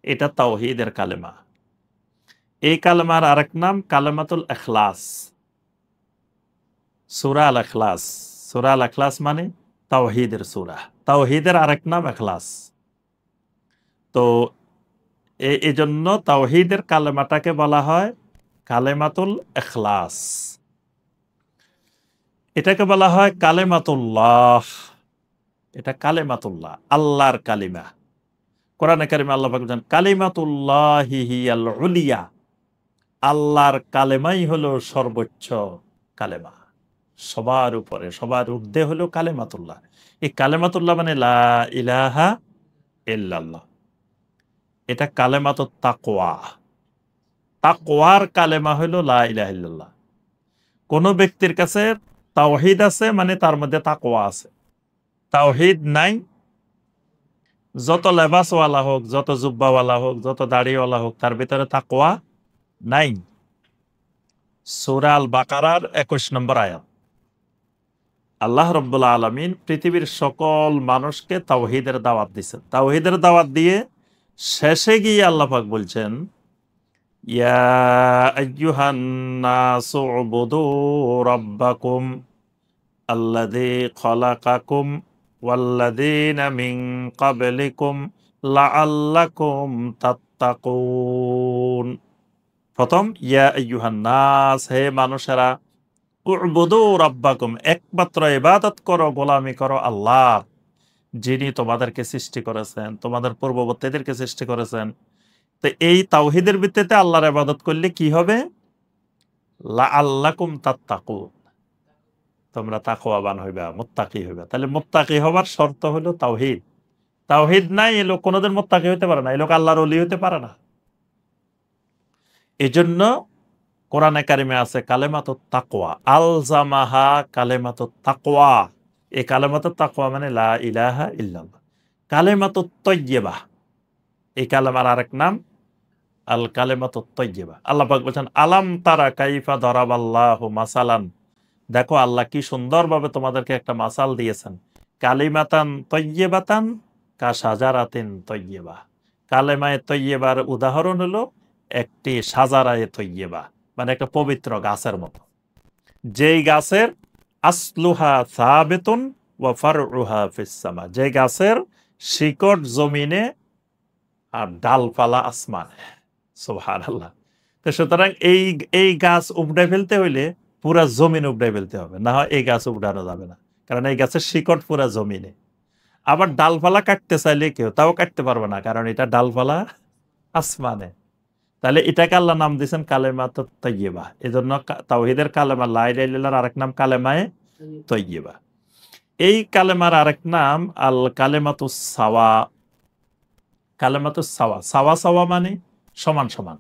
এটা তাওহীদের কালেমা। এই কালেমার আরেক নাম কালেমাতুল ইখলাস, সূরা আল ইখলাস। সূরা আল ইখলাস মানে তাওহীদের সূরা, তাওহীদের আরেক নাম ইখলাস। তো এই জন্য তাওহীদের কালেমাটাকে বলা হয় কালেমাতুল ইখলাস। এটাকে বলা হয় কালেমাতুল্লাহ, এটা কালেমাতুল্লাহ, আল্লাহর কালিমা। কোরআনে কারিমে আল্লাহ পাক বলেন কালিমাতুল্লাহি হিয়াল উলিয়া, আল্লাহর কালেমাই হলো সর্বোচ্চ কালেমা, সবার উপরে, সবার ঊর্ধ্বে হলো কালেমাতুল্লাহ। এই কালেমাতুল্লাহ মানে লা ইলাহা ইল্লাল্লাহ। এটা কালেমাতুত তাকওয়া, তাকওয়ার কালেমা হলো লা ইলাহা ইল্লাল্লাহ। কোন ব্যক্তির কাছে তাওহীদ আছে মানে তার মধ্যে তাকওয়া আছে। তাওহীদ নাই, যত লেবাসওয়ালা হোক, যত জুব্বাওয়ালা হোক, যত দাড়িওয়ালা হোক, তার ভিতরে তাকওয়া নাই। সূরা আল বাকারার 21 নম্বর আয়াত। আল্লাহ রাব্বুল আলামিন পৃথিবীর সকল মানুষকে তাওহীদের দাওয়াত দিয়েছেন। তাওহীদের দাওয়াত দিয়ে শেষে গিয়ে আল্লাহ পাক বলছেন ইয়া আইয়ুহান নাসু উবুদু রাব্বাকুম আল্লাযী খালাকাকুম ওয়াল্লাযীনা মিন ক্বাবলিকুম লাআল্লাকুম তাত্তাকুন। প্রথম ইয়া আইয়ুহান নাস, হে মানুষেরা, উবুদু রাব্বাকুম, একমাত্র ইবাদত করো, গোলামি করো আল্লাহ, যিনি তোমাদেরকে সৃষ্টি করেছেন, তোমাদের পূর্ববর্তীদেরকে সৃষ্টি করেছেন। তো এই তাওহীদের ভিত্তিতে আল্লাহর ইবাদত করলে কি হবে? লাআল্লাকুম তাত্তাকুন, তোমরা তাকওয়াবান হইবা, মুত্তাকি হইবা। তাহলে মুত্তাকি হওয়ার শর্ত হলো তাওহীদ। তাওহীদ নাই, এই লোক কোনোদিন মুত্তাকি হইতে পারে না, এই লোক আল্লাহর ওলি হইতে পারে না। এজন্য কোরআনে কারিমে আছে কালেমাতুত তাকওয়া, আলজামাহা কালেমাতুত তাকওয়া। এই কালেমাতুত তাকওয়া মানে লা ইলাহা ইল্লাল্লাহ। কালেমাতুত তাইয়্যিবা, এই কালেমার আরেক নাম আল কালেমাতুত তাইয়্যিবা। আল্লাহ পাক বলেন আলাম তারা কাইফা দরাবাল্লাহু মাসালান, দেখো আল্লাহ কি সুন্দরভাবে তোমাদেরকে একটা মাসাল দিয়েছেন। কালিমাতান তাইয়্যিবাতান কা শাজারাতিন তাইয়্যিবা, কালেমায়ে তাইয়্যিবার উদাহরণ হলো একটি শাজারায়ে তাইয়্যিবা, মানে একটা পবিত্র গাছের মতো, যেই গাছের আসলুহা সাবিতুন ওয়া ফারউহা ফিস সামা, যে গাছের শিকড় জমিনে আর ডালপালা আসমানে। সুবহানাল্লাহ। তো সুতরাং এই গাছ উপড়ে ফেলতে হইলে পুরা জমিন উপড়ে ফেলতে হবে, না হয় এই গাছ উপড়ানো যাবে না, কারণ এই গাছের শিকড় পুরা জমিনে। আবার ডালপালা কাটতে চাইলে কেউ তাও কাটতে পারবে না, কারণ এটা ডালপালা আসমানে। তাহলে এটাকে আল্লাহ নাম দিয়েছেন কালেমাত তৈয়বা। এই জন্য তাওহীদের কালেমা লা ইলাহা ইল্লাল্লাহর আরেক নাম কালেমায়ে তৈয়বা। এই কালেমার আরেক নাম আল কালেমাতুস সাওয়া। কালেমাতুস সাওয়া, সাওয়া সাওয়া মানে সমান সমান।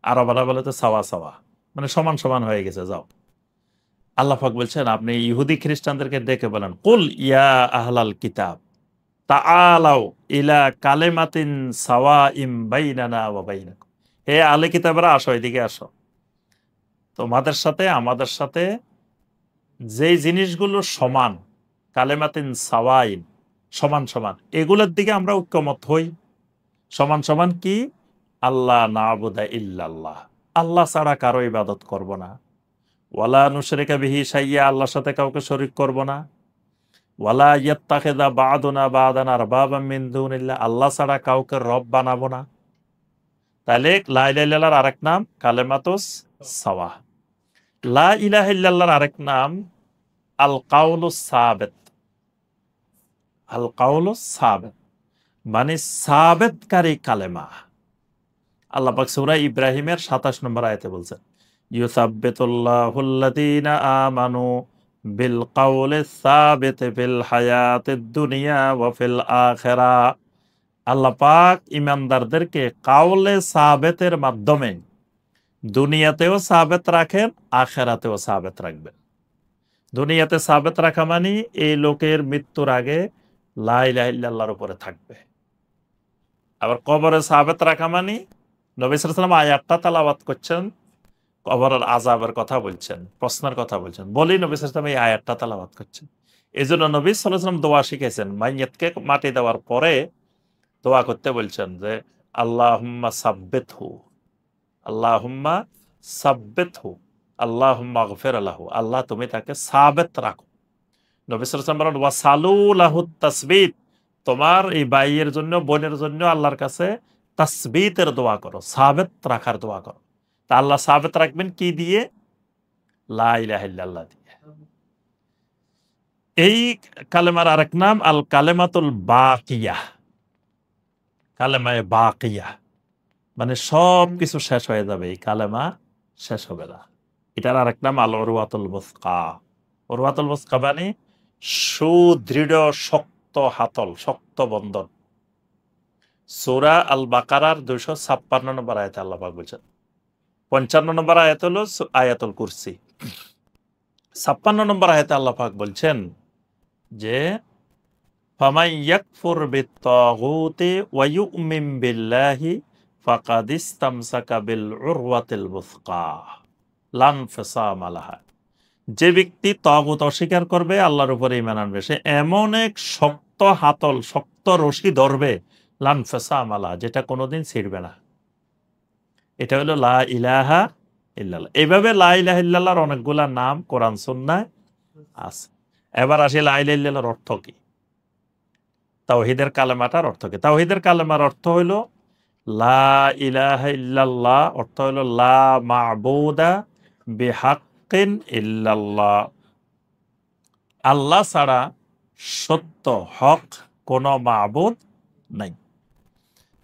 আরবরা বলে তো সাওয়া সাওয়া, মানে সমান সমান হয়ে গেছে যাও। আল্লাহ পাক বলছেন আপনি ইহুদি খ্রিস্টানদেরকে ডেকে বলেন, কুল ইয়া আহলাল কিতাব তাআলাউ ইলা কালেমাতিন সাওয়াইম বাইনানা ওয়া বাইনাকুম। হে আহলে কিতাবরা, আসো, এদিকে আসো। তোমাদের সাথে আমাদের সাথে যেই জিনিসগুলো সমান, কালেমাতিন সাওয়াইন, সমান সমান, এগুলোর দিকে আমরা ঐক্যমত হই। সমান সমান কি? আল্লাহ নাবুদা ইল্লাল্লাহ, আল্লাহ ছাড়া কারো ইবাদত করব না। ওয়ালা নুশরিকা বিহি শাইয়্যা, আল্লাহর সাথে কাউকে শরীক করব না। ওয়ালা ইয়াত্তাখিযা বা'দুনা বা'দান আরবাবাম মিন দুনিল্লাহ, আল্লাহ ছাড়া কাউকে রব বানাবো না। তাহলে লা ইলাহা ইল্লাল্লাহর আরেক নাম কালেমাতুস সাওয়া। লা ইলাহা ইল্লাল্লাহর আরেক নাম আল কাউলুস সাবিত। আল কাউলুস সাবিত মানে সাবেতকারী কালেমা। আল্লাহ পাক সূরা ইব্রাহিমের ২৭ নম্বর আয়াতে বলছেন, ইউসাব্বিতুল্লাহুল্লাযীনা আমানু বিল কাউলিস সাবিত ফিল হায়াতিদ দুনিয়া ওয়া ফিল আখিরাহ। আল্লাহ পাক ঈমানদারদেরকে কাউলে সাবেতের মাধ্যমে দুনিয়াতেও সাবেত রাখেন, আখিরাতেও সাবেত রাখবেন। দুনিয়াতে সাবেত রাখা মানে এই লোকের মৃত্যুর আগে লা ইলাহা ইল্লাল্লাহর উপরে থাকবে। আবার কবরে সাবেত রাখা মানে নবী সাল্লাল্লাহু আলাইহি ওয়াসাল্লাম আয়াতটা তেলাওয়াত করছেন, কবরের আযাবের কথা বলছেন, প্রশ্নের কথা বলছেন, বলেই নবী সাল্লাল্লাহু আলাইহি ওয়াসাল্লাম এই আয়াতটা তেলাওয়াত করছেন। এজন্য নবী সাল্লাল্লাহু আলাইহি ওয়াসাল্লাম দোয়া শিখাইছেন, মাইয়াতকে মাটি দেওয়ার পরে দোয়া করতে বলছেন যে আল্লাহুম্মা সাব্বিতহু, আল্লাহুম্মা সাব্বিতহু, আল্লাহুম্মা গফির লাহু, আল্লাহ তুমি তাকে সাবেত রাখো। নবী সাল্লাল্লাহু আলাইহি ওয়াসাল্লাম বলেন ওয়াসালু লাহুত তাসবিত, তোমার এই ভাইয়ের জন্য, বোনের জন্য আল্লাহর কাছে তাসবিতের দোয়া করো, সাবেত রাখার দোয়া করো। তা আল্লাহ সাবেত রাখবেন কি দিয়ে? লা ইলাহা ইল্লাল্লাহ দিয়ে। এই কালেমার আরেক নাম আল কালেমাতুল বাকিয়া। কালেমায়ে বাকিয়া মানে সব কিছু শেষ হয়ে যাবে, এই কালেমা শেষ হবে না। এটার আরেক নাম আল উরওয়াতুল বুসকা। উরওয়াতুল বুসকা মানে সুদৃঢ় শক্ত হাতল, শক্ত বন্ধন। সূরা আল বাকারার ২৫৬ নম্বর আয়াতে আল্লাহ পাক বলছেন। ৫৫ নম্বর আয়াত হলো আয়াতুল কুরসি। ৫৬ নম্বর আয়াতে আল্লাহ পাক বলছেন যে ফামান ইয়াকফুর বিত্তাগুতি ওয়া ইউমিন বিল্লাহি ফাকাদ ইসতামসাকা বিল উরওয়াতিল বুসকা লা ইনফিসামা লাহা। যে ব্যক্তি তাগুত অস্বীকার করবে, আল্লাহর উপরে ঈমান আনবে, সে এমন এক শক্ত হাতল, শক্ত রশি ধরবে, লা ইনফিসামা লাহা, যেটা কোনোদিন ছিঁড়বে না। এটা হলো লা ইলাহা ইল্লাল্লাহ। এইভাবে লা ইলাহা ইল্লাল্লাহর অনেকগুলা নাম কোরআন সুন্নাহয় আছে। এবার আসি লা ইলাহা ইল্লাল্লাহর অর্থ কি? তাওহীদের কালেমাটার অর্থ কি? তাওহীদের কালেমার অর্থ হইল লা ইলাহা ইল্লাল্লাহ, অর্থ হইল লা মা'বুদা বিহাক্কিন ইল্লাল্লাহ, আল্লাহ ছাড়া সত্য হক কোনো মাবুদ নাই।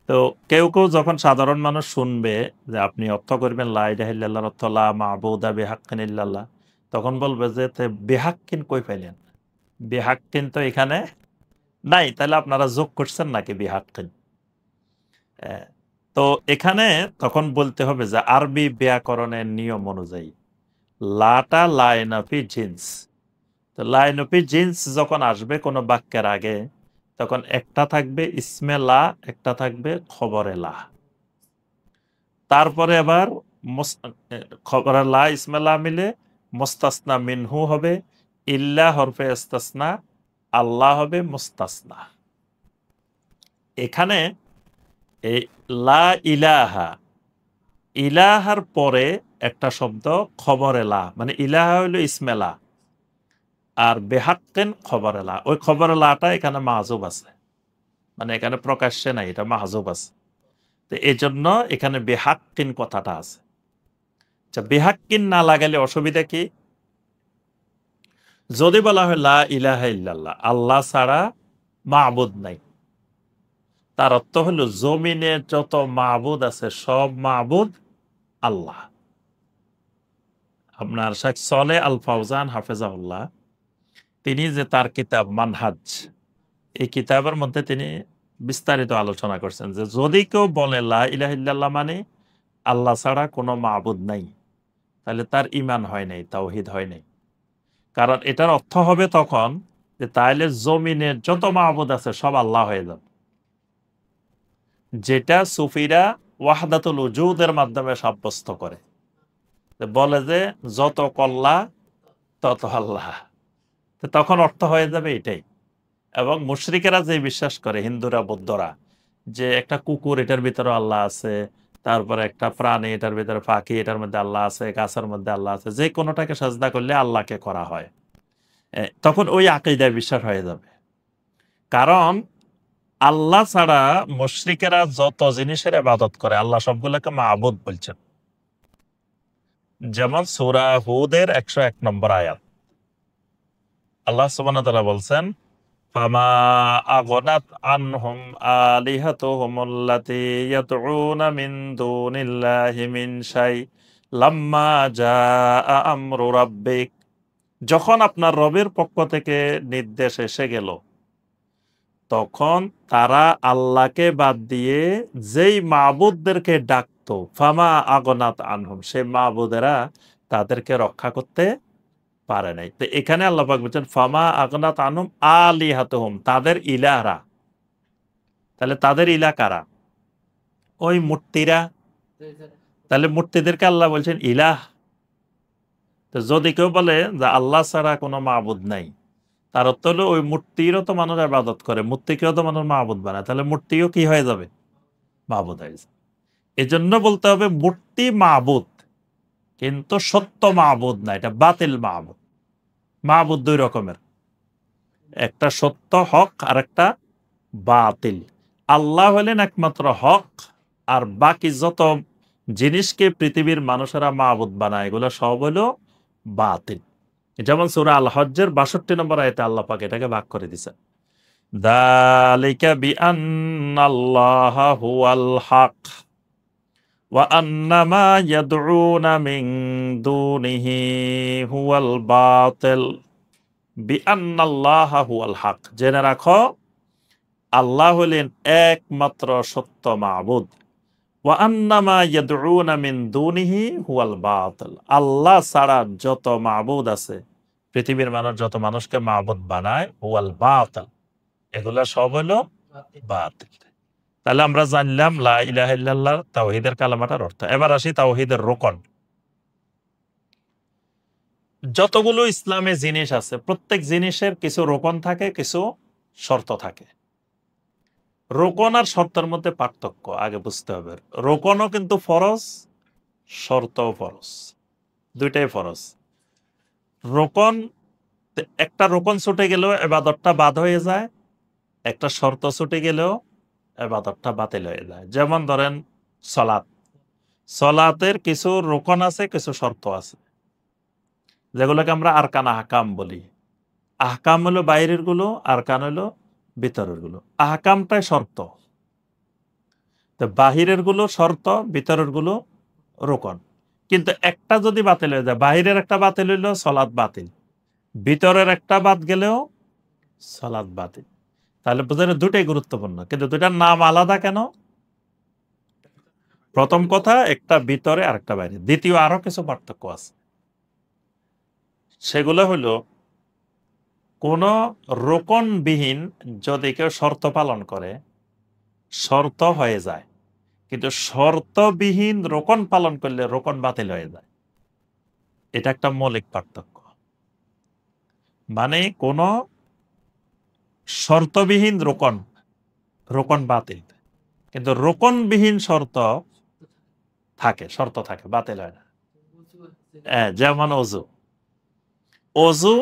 তো কেউ কেউ যখন সাধারণ মানুষ শুনবে যে আপনি অর্থ করবেন লা ইলাহা ইল্লাল্লাহর অর্থ লা মা'বুদা বিহাক্কিন ইল্লাল্লাহ, তখন বলবে যে বিহাক্কিন কই পাইলেন? বিহাক্কিন তো এখানে নাই, তাহলে আপনারা যোগ করছেন নাকি বিহাক্কিন? তো এখানে তখন বলতে হবে যে আরবি ব্যাকরণের নিয়ম অনুযায়ী লাটা লাইন অফ জিন্স। তো লাইন অফ জিন্স যখন আসবে কোনো বাক্যের আগে, তখন একটা থাকবে ইসমে লা, একটা থাকবে খবরে লা। তারপরে আবার খবরে লা ইসমে লা মিলে মুস্তাসনা মিনহু হবে, ইল্লা হরফে ইস্তাসনা, আল্লাহ হবে মুস্তাসনা। এখানে এই লা ইলাহা, ইলাহার পরে একটা শব্দ খবরে লা, মানে ইলাহা হইল ইসমে লা, আর বেহাক্কিন খবরে লা। ওই খবরে লাটা এখানে মাহজুব আছে, মানে এখানে প্রকাশ্যে নাই, এটা মাহজুব আছে। তো এই জন্য এখানে বেহাক্কিন কথাটা আছে। আচ্ছা, বেহাক্কিন না লাগালে অসুবিধা কি? যদি বলা হয় লা ইলাহা ইল্লাল্লাহ, আল্লাহ ছাড়া মাবুদ নাই। তার অর্থ হলো জমিনে যত মাবুদ আছে সব মাবুদ আল্লাহ। আপনার শেখ সলে আল ফাউজান হাফেজাউল্লাহ তিনি যে তার কিতাব মানহাজ, এই কিতাবের মধ্যে তিনি বিস্তারিত আলোচনা করছেন যে যদি কেউ বলে লা ইলাহা ইল্লাল্লাহ মানে আল্লাহ ছাড়া কোনো মাবুদ নাই, তাহলে তার ঈমান হয় নাই, তাওহীদ হয় নাই। কারণ এটার অর্থ হবে তখন যে তাইলে জমিনের যত মাবুদ আছে সব আল্লাহ হয়ে যাবে, যেটা সুফিরা ওয়াহদাতুল উজুদের মাধ্যমে সাব্যস্ত করে, বলে যে যত কল্লা তত আল্লাহ। তখন অর্থ হয়ে যাবে এটাই। এবং মুশরিকেরা যে বিশ্বাস করে, হিন্দুরা বৌদ্ধরা, যে একটা কুকুর এটার ভিতরে আল্লাহ আছে, তারপরে একটা প্রাণী এটার ভিতরে, পাখি এটার মধ্যে আল্লাহ আছে, গাছের মধ্যে আল্লাহ আছে, যে কোনোটাকে সাজদা করলে আল্লাহকে করা হয়, তখন ওই আকীদায় বিশ্বাস হয়ে যাবে। কারণ আল্লাহ ছাড়া মুশরিকেরা যত জিনিসের ইবাদত করে আল্লাহ সবগুলোকে মাবুদ বলছেন। যেমন সূরা হুদের 101 নম্বর আয়াত আল্লাহ সুবহানাহু ওয়া তাআলা বলছেন, ফামা আগনাত আনহুম আলিহাতুহুমুল্লাতী ইয়াদউনা মিন দুনিল্লাহি মিন শাই লাম্মা জাআ আমরু রাব্বিক। যখন আপনার রবের পক্ষ থেকে নির্দেশ এসে গেল, তখন তারা আল্লাহকে বাদ দিয়ে যেই মাবুদদেরকে ডাকতো, ফামা আগনাত আনহুম, সেই মাবুদেরা তাদেরকে রক্ষা করতে পারে নাই। তো এখানে আল্লাহ পাক বলছেন ফামা আগনাত আনহুম আলিহাতুহুম, তাদের ইলাহরা। তাহলে তাদের ইলাহ কারা? ওই মূর্তিরা। তাহলে মূর্তিদেরকে আল্লাহ বলছেন ইলাহ। তো যদি কেউ বলে যে আল্লাহ ছাড়া কোনো মাবুদ নাই, তার অর্থ হলো ওই মূর্তিরও তো মানুষ ইবাদত করে, মূর্তিকেও তো মানুষ মাবুদ বানায়, তাহলে মূর্তিও কি হয়ে যাবে? মাবুদ হয়ে যাবে। এজন্য বলতে হবে মূর্তি মাবুদ, কিন্তু সত্য মাবুদ না, এটা বাতিল মাবুদ। মাবুদ দুই রকমের, একটা সত্য হক আর একটা বাতিল। আল্লাহ হলেন একমাত্র হক, আর বাকি যত জিনিসকে পৃথিবীর মানুষেরা মাবুদ বানায় এগুলো সব হলো বাতিল। যেমন সূরা আল হজ্জের ৬২ নম্বর আয়াতে আল্লাহ পাক এটাকে ভাগ করে দিয়েছেন, যালিকা বিআন্নাল্লাহা হুয়াল হক ওয়া আন্না মা ইয়াদউনা মিন দুনিহি হুয়াল বাতিল বিআন্নাল্লাহা হুয়াল হক। জেনে রাখো আল্লাহ হলেন একমাত্র সত্য মাবুদ, ওয়া আন্না মা ইয়াদউনা মিন দুনিহি হুয়াল বাতিল। আল্লাহ ছাড়া যত মাবুদ আছে, পৃথিবীর মানুষ যত মানুষকে মাবুদ বানায়, হুয়াল বাতিল, এগুলা সব হলো বাতিল। তাহলে আমরা জানলাম লা ইলাহা ইল্লাল্লাহ তাওহীদের কালেমাটার অর্থ। এবার আসি তাওহীদের রোকন। যতগুলো ইসলামে জিনিস আছে প্রত্যেক জিনিসের কিছু রোকন থাকে, কিছু শর্ত থাকে। রোকন আর শর্তের মধ্যে পার্থক্য আগে বুঝতে হবে। রোকনও কিন্তু ফরজ, শর্তও ফরজ, দুইটাই ফরজ। রোকন, একটা রোকন ছুটে গেলেও ইবাদতটা বাদ হয়ে যায়, একটা শর্ত ছুটে গেলেও ইবাদতটা বাতিল হয়ে যায়। যেমন ধরেন সালাত, সালাতের কিছু রোকন আছে, কিছু শর্ত আছে, যেগুলোকে আমরা আরকান আহকাম বলি। আহকাম হলো বাইরের গুলো, আরকান হলো ভিতরের গুলো। আহকামটাই শর্ত, তো বাহিরের গুলো শর্ত, ভিতরের গুলো রোকন। কিন্তু একটা যদি বাতিল হয়ে যায়, বাহিরের একটা বাতিল হইলেও সালাত বাতিল, ভিতরের একটা বাদ গেলেও সালাত বাতিল। তাহলে বোঝেন দুটাই গুরুত্বপূর্ণ, কিন্তু দুটার নাম আলাদা কেন? প্রথম কথা, একটা ভিতরে আর একটা বাইরে। দ্বিতীয় আরো কিছু পার্থক্য আছে, সেগুলো হলো কোন রোকনবিহীন যদি কেউ শর্ত পালন করে শর্ত হয়ে যায়, কিন্তু শর্তবিহীন রোকন পালন করলে রোকন বাতিল হয়ে যায়। এটা একটা মৌলিক পার্থক্য। মানে কোন শর্তবিহীন রোকন, রোকন বাতিল, কিন্তু রোকনবিহীন শর্ত থাকে, শর্ত থাকে, বাতিল হয় না। যেমন অজু, অজু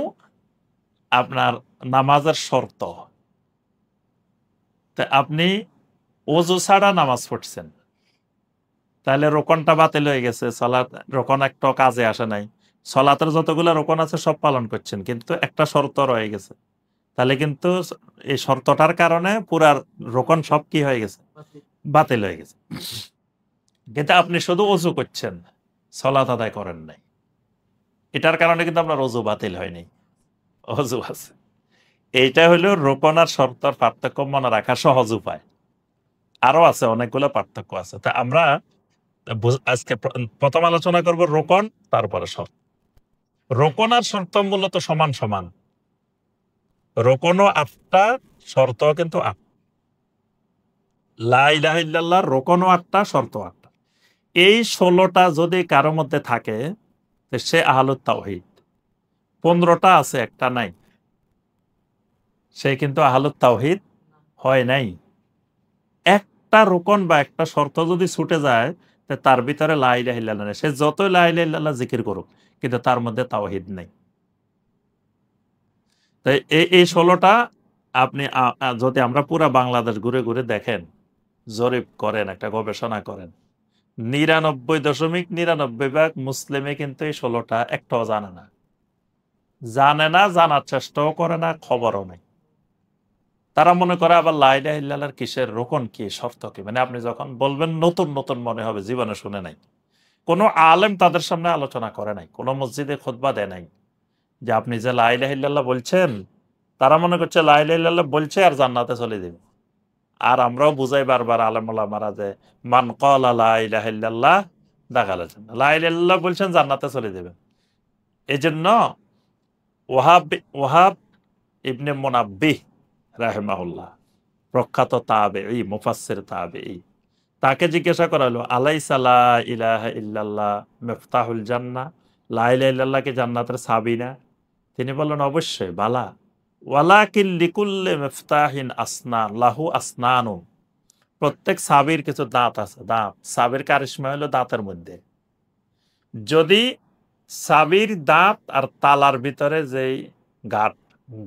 আপনার নামাজের শর্ত। তা আপনি অজু ছাড়া নামাজ পড়ছেন, তাহলে রোকনটা বাতিল হয়ে গেছে, সালাত রোকন একটা কাজে আসে নাই। সালাতের যতগুলো রোকন আছে সব পালন করছেন, কিন্তু একটা শর্ত রয়ে গেছে, তাহলে কিন্তু এই শর্তটার কারণে পুরা রোকন সব কি হয়ে গেছে, বাতিল হয়ে গেছে। কিন্তু আপনি শুধু অজু করছেন, সালাত আদায় করেন নাই, এটার কারণে কিন্তু আপনার অজু বাতিল হয়নি, অজু আছে। এইটা হলো রোকন আর শর্তর পার্থক্য মনে রাখার সহজ উপায়। আরো আছে, অনেকগুলো পার্থক্য আছে। তা আমরা আজকে প্রথম আলোচনা করব রোকন, তারপরে শর্ত। রোকন আর শর্ত মূলত সমান সমান। রোকনও ৮টা, শর্ত কিন্তু ৮। লা ইলাহা ইল্লাল্লাহর রোকনও ৮টা, শর্ত ৮টা। এই ১৬টা যদি কারো মধ্যে থাকে সে আহলুত তাওহীদ। ১৫টা আছে, একটা নাই, সে কিন্তু আহলুত তাওহীদ হয় নাই। একটা রোকন বা একটা শর্ত যদি ছুটে যায়, তার ভিতরে লা ইলাহা ইল্লাল্লাহ নেই। সে যতই লা ইলাহা ইল্লাল্লাহ জিকির করুক, কিন্তু তার মধ্যে তাওহীদ নেই। তাই এই ১৬টা আপনি যদি আমরা পুরা বাংলাদেশ ঘুরে ঘুরে দেখেন, জরিপ করেন, একটা গবেষণা করেন, ৯৯.৯৯% মুসলিমে কিন্তু এই ১৬টা একটাও জানে না, জানার চেষ্টাও করে না, খবরও নেই। তারা মনে করে আবার লা ইলাহা ইল্লাল্লাহর কিসের রোকন কি, শর্ত কি, মানে আপনি যখন বলবেন নতুন নতুন মনে হবে, জীবনে শুনে নাই। কোনো আলেম তাদের সামনে আলোচনা করে নাই, কোনো মসজিদে খুতবা দেয় নাই যে আপনি যে লা ইলাহা ইল্লাল্লাহ বলছেন, তারা মনে করছে লা ইলাহা ইল্লাল্লাহ বলছে আর জান্নাতে চলে যাবে। আর আমরাও বুঝাই বারবার আলেম ওলামারা যে মান ক্বালা লা ইলাহা ইল্লাল্লাহ দাখালাল জান্নাহ, লা ইলাহা ইল্লাল্লাহ বলছেন জান্নাতে চলে যাবেন। এজন্য ওয়াহাব ইবনে মুনাব্বিহ রাহিমাহুল্লাহ, প্রখ্যাত তাবেঈ, মুফাসসির তাবেঈ, তাকে জিজ্ঞাসা করা হলো আলাইসা লা ইলাহা ইল্লাল্লাহ মিফতাহুল জান্নাহ, লা ইলাহা ইল্লাল্লাহ কি জান্নাতের চাবি না? তিনি বললেন অবশ্যই, বালা। ওয়ালাকিন লিকুল্লি মিফতাহিন আসনান লাহু আসনানু, প্রত্যেক চাবির কিছু দাঁত আছে, দাঁত। চাবির কারিশমা হলো দাঁতের মধ্যে। যদি চাবির দাঁত আর তালার ভিতরে যেই গাঁট,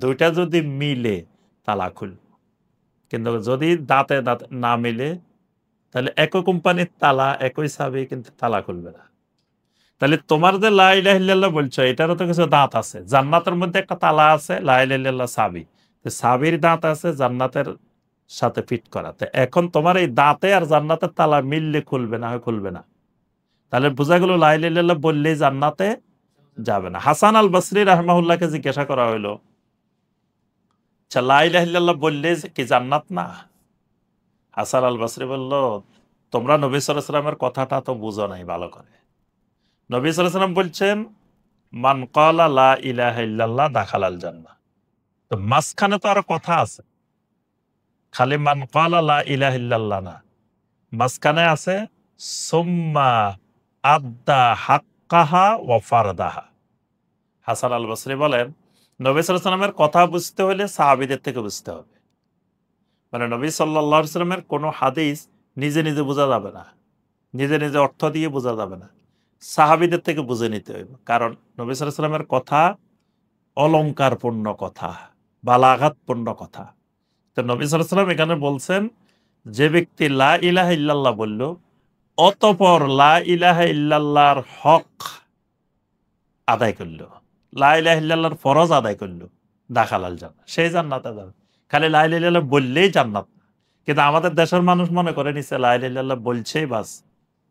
দুইটা যদি মিলে তালা খুলবে। কিন্তু যদি দাঁতে দাঁত না মিলে, তাহলে একই কোম্পানির তালা, একই চাবি, কিন্তু তালা খুলবে না। তাহলে তোমার যে লা ইলাহা ইল্লাল্লাহ বলছো, এটারও তো কিছু দাঁত আছে। জান্নাতের মধ্যে একটা তালা আছে, লা ইলাহা ইল্লাল্লাহ চাবি, চাবির দাঁত আছে জান্নাতের সাথে ফিট করা। তো এখন তোমার এই দাঁতে আর জান্নাতের তালা মিললে খুলবে না, হয় খুলবে না। তাহলে বোঝা গেল লা ইলাহা ইল্লাল্লাহ বললেই জান্নাতে যাবে না। হাসান আল বসরি রাহিমাহুল্লাহকে জিজ্ঞাসা করা হইলো, আচ্ছা লা ইলাহা ইল্লাল্লাহ বললে কি জান্নাত না? হাসান আল বসরি বলল, তোমরা নবী সাল্লাল্লাহু আলাইহি ওয়াসাল্লামের কথাটা তো বুঝো নাই ভালো করে। নবী সাল্লাল্লাহু আলাইহি ওয়াসাল্লাম বলছেন মান ক্বালা লা ইলাহা ইল্লাল্লাহ দাখালাল জান্নাহ। তো মাঝখানে তো আরো কথা আছে, খালি মান ক্বালা লা ইলাহা ইল্লাল্লাহ না, মাঝখানে আছে সুম্মা আদ্দা হাক্কাহা ওয়া ফারদাহা। হাসান আল বসরি বলেন, নবী সাল্লাল্লাহু আলাইহি ওয়াসাল্লামের কথা বুঝতে হলে সাহাবীদের থেকে বুঝতে হবে। মানে নবী সাল্লাল্লাহু আলাইহি ওয়াসাল্লামের কোনো হাদিস নিজে নিজে বোঝা যাবে না, নিজে নিজে অর্থ দিয়ে বোঝা যাবে না, সাহাবীদের থেকে বুঝে নিতে হবে। কারণ নবী সাল্লাল্লাহু আলাইহি ওয়াসাল্লামের কথা অলংকারপূর্ণ কথা, বালাগাতপূর্ণ কথা। তো নবী সাল্লাল্লাহু আলাইহি ওয়াসাল্লাম এখানে বলছেন, যে ব্যক্তি লা ইলাহা ইল্লাল্লাহ বলল, অতঃপর লা ইলাহা ইল্লাল্লাহর হক আদায় করলো, লা ইলাহা ইল্লাল্লাহর ফরজ আদায় করলো, দাখালাল জান্নাহ, সেই জান্নাতে যাবে। খালি লা ইলাহা ইল্লাল্লাহ বললেই জান্নাত না। কিন্তু আমাদের দেশের মানুষ মনে করে নিচ্ছে লা ইলাহা ইল্লাল্লাহ বলছেই বাস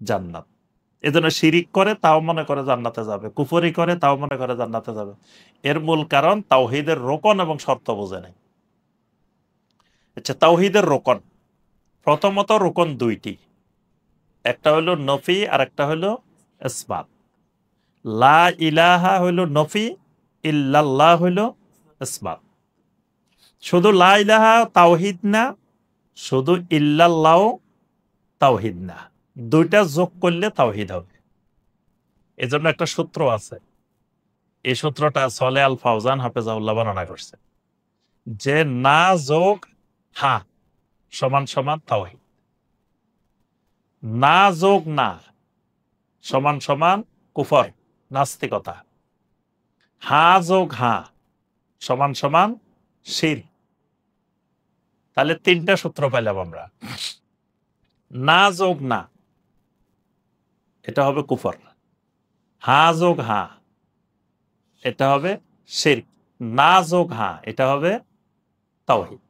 জান্নাত। এজন্য শিরিক করে তাও মনে করে জান্নাতে যাবে, কুফরি করে তাও মনে করে জান্নাতে যাবে। এর মূল কারণ তাওহীদের রোকন এবং শর্ত বোঝে নাই। আচ্ছা, তাওহীদের রোকন, প্রথমত রোকন দুইটি, একটা হলো নফি আর একটা হলো ইসবাত। লা ইলাহা হইল নফি, ইল্লাল্লাহ হইল ইসবাত। শুধু লা ইলাহা তাওহীদ না, শুধু ইল্লাল্লাহ তাওহীদ না, দুইটা যোগ করলে তাওহীদ হবে। এজন্য একটা সূত্র আছে, এই সূত্রটা সলে আল ফাউজান হাফেজাহুল্লাহ বর্ণনা করছে, যে না যোগ হা সমান সমান তাওহীদ, না যোগ না সমান সমান কুফর, নাস্তিকতা, হা যোগ হা সমান সমান শিরক। তাহলে তিনটা সূত্র পাইলাম আমরা। না যোগ না, এটা হবে কুফর। হা যোগ হা, এটা হবে শিরক। না যোগ হা, এটা হবে তাওহীদ।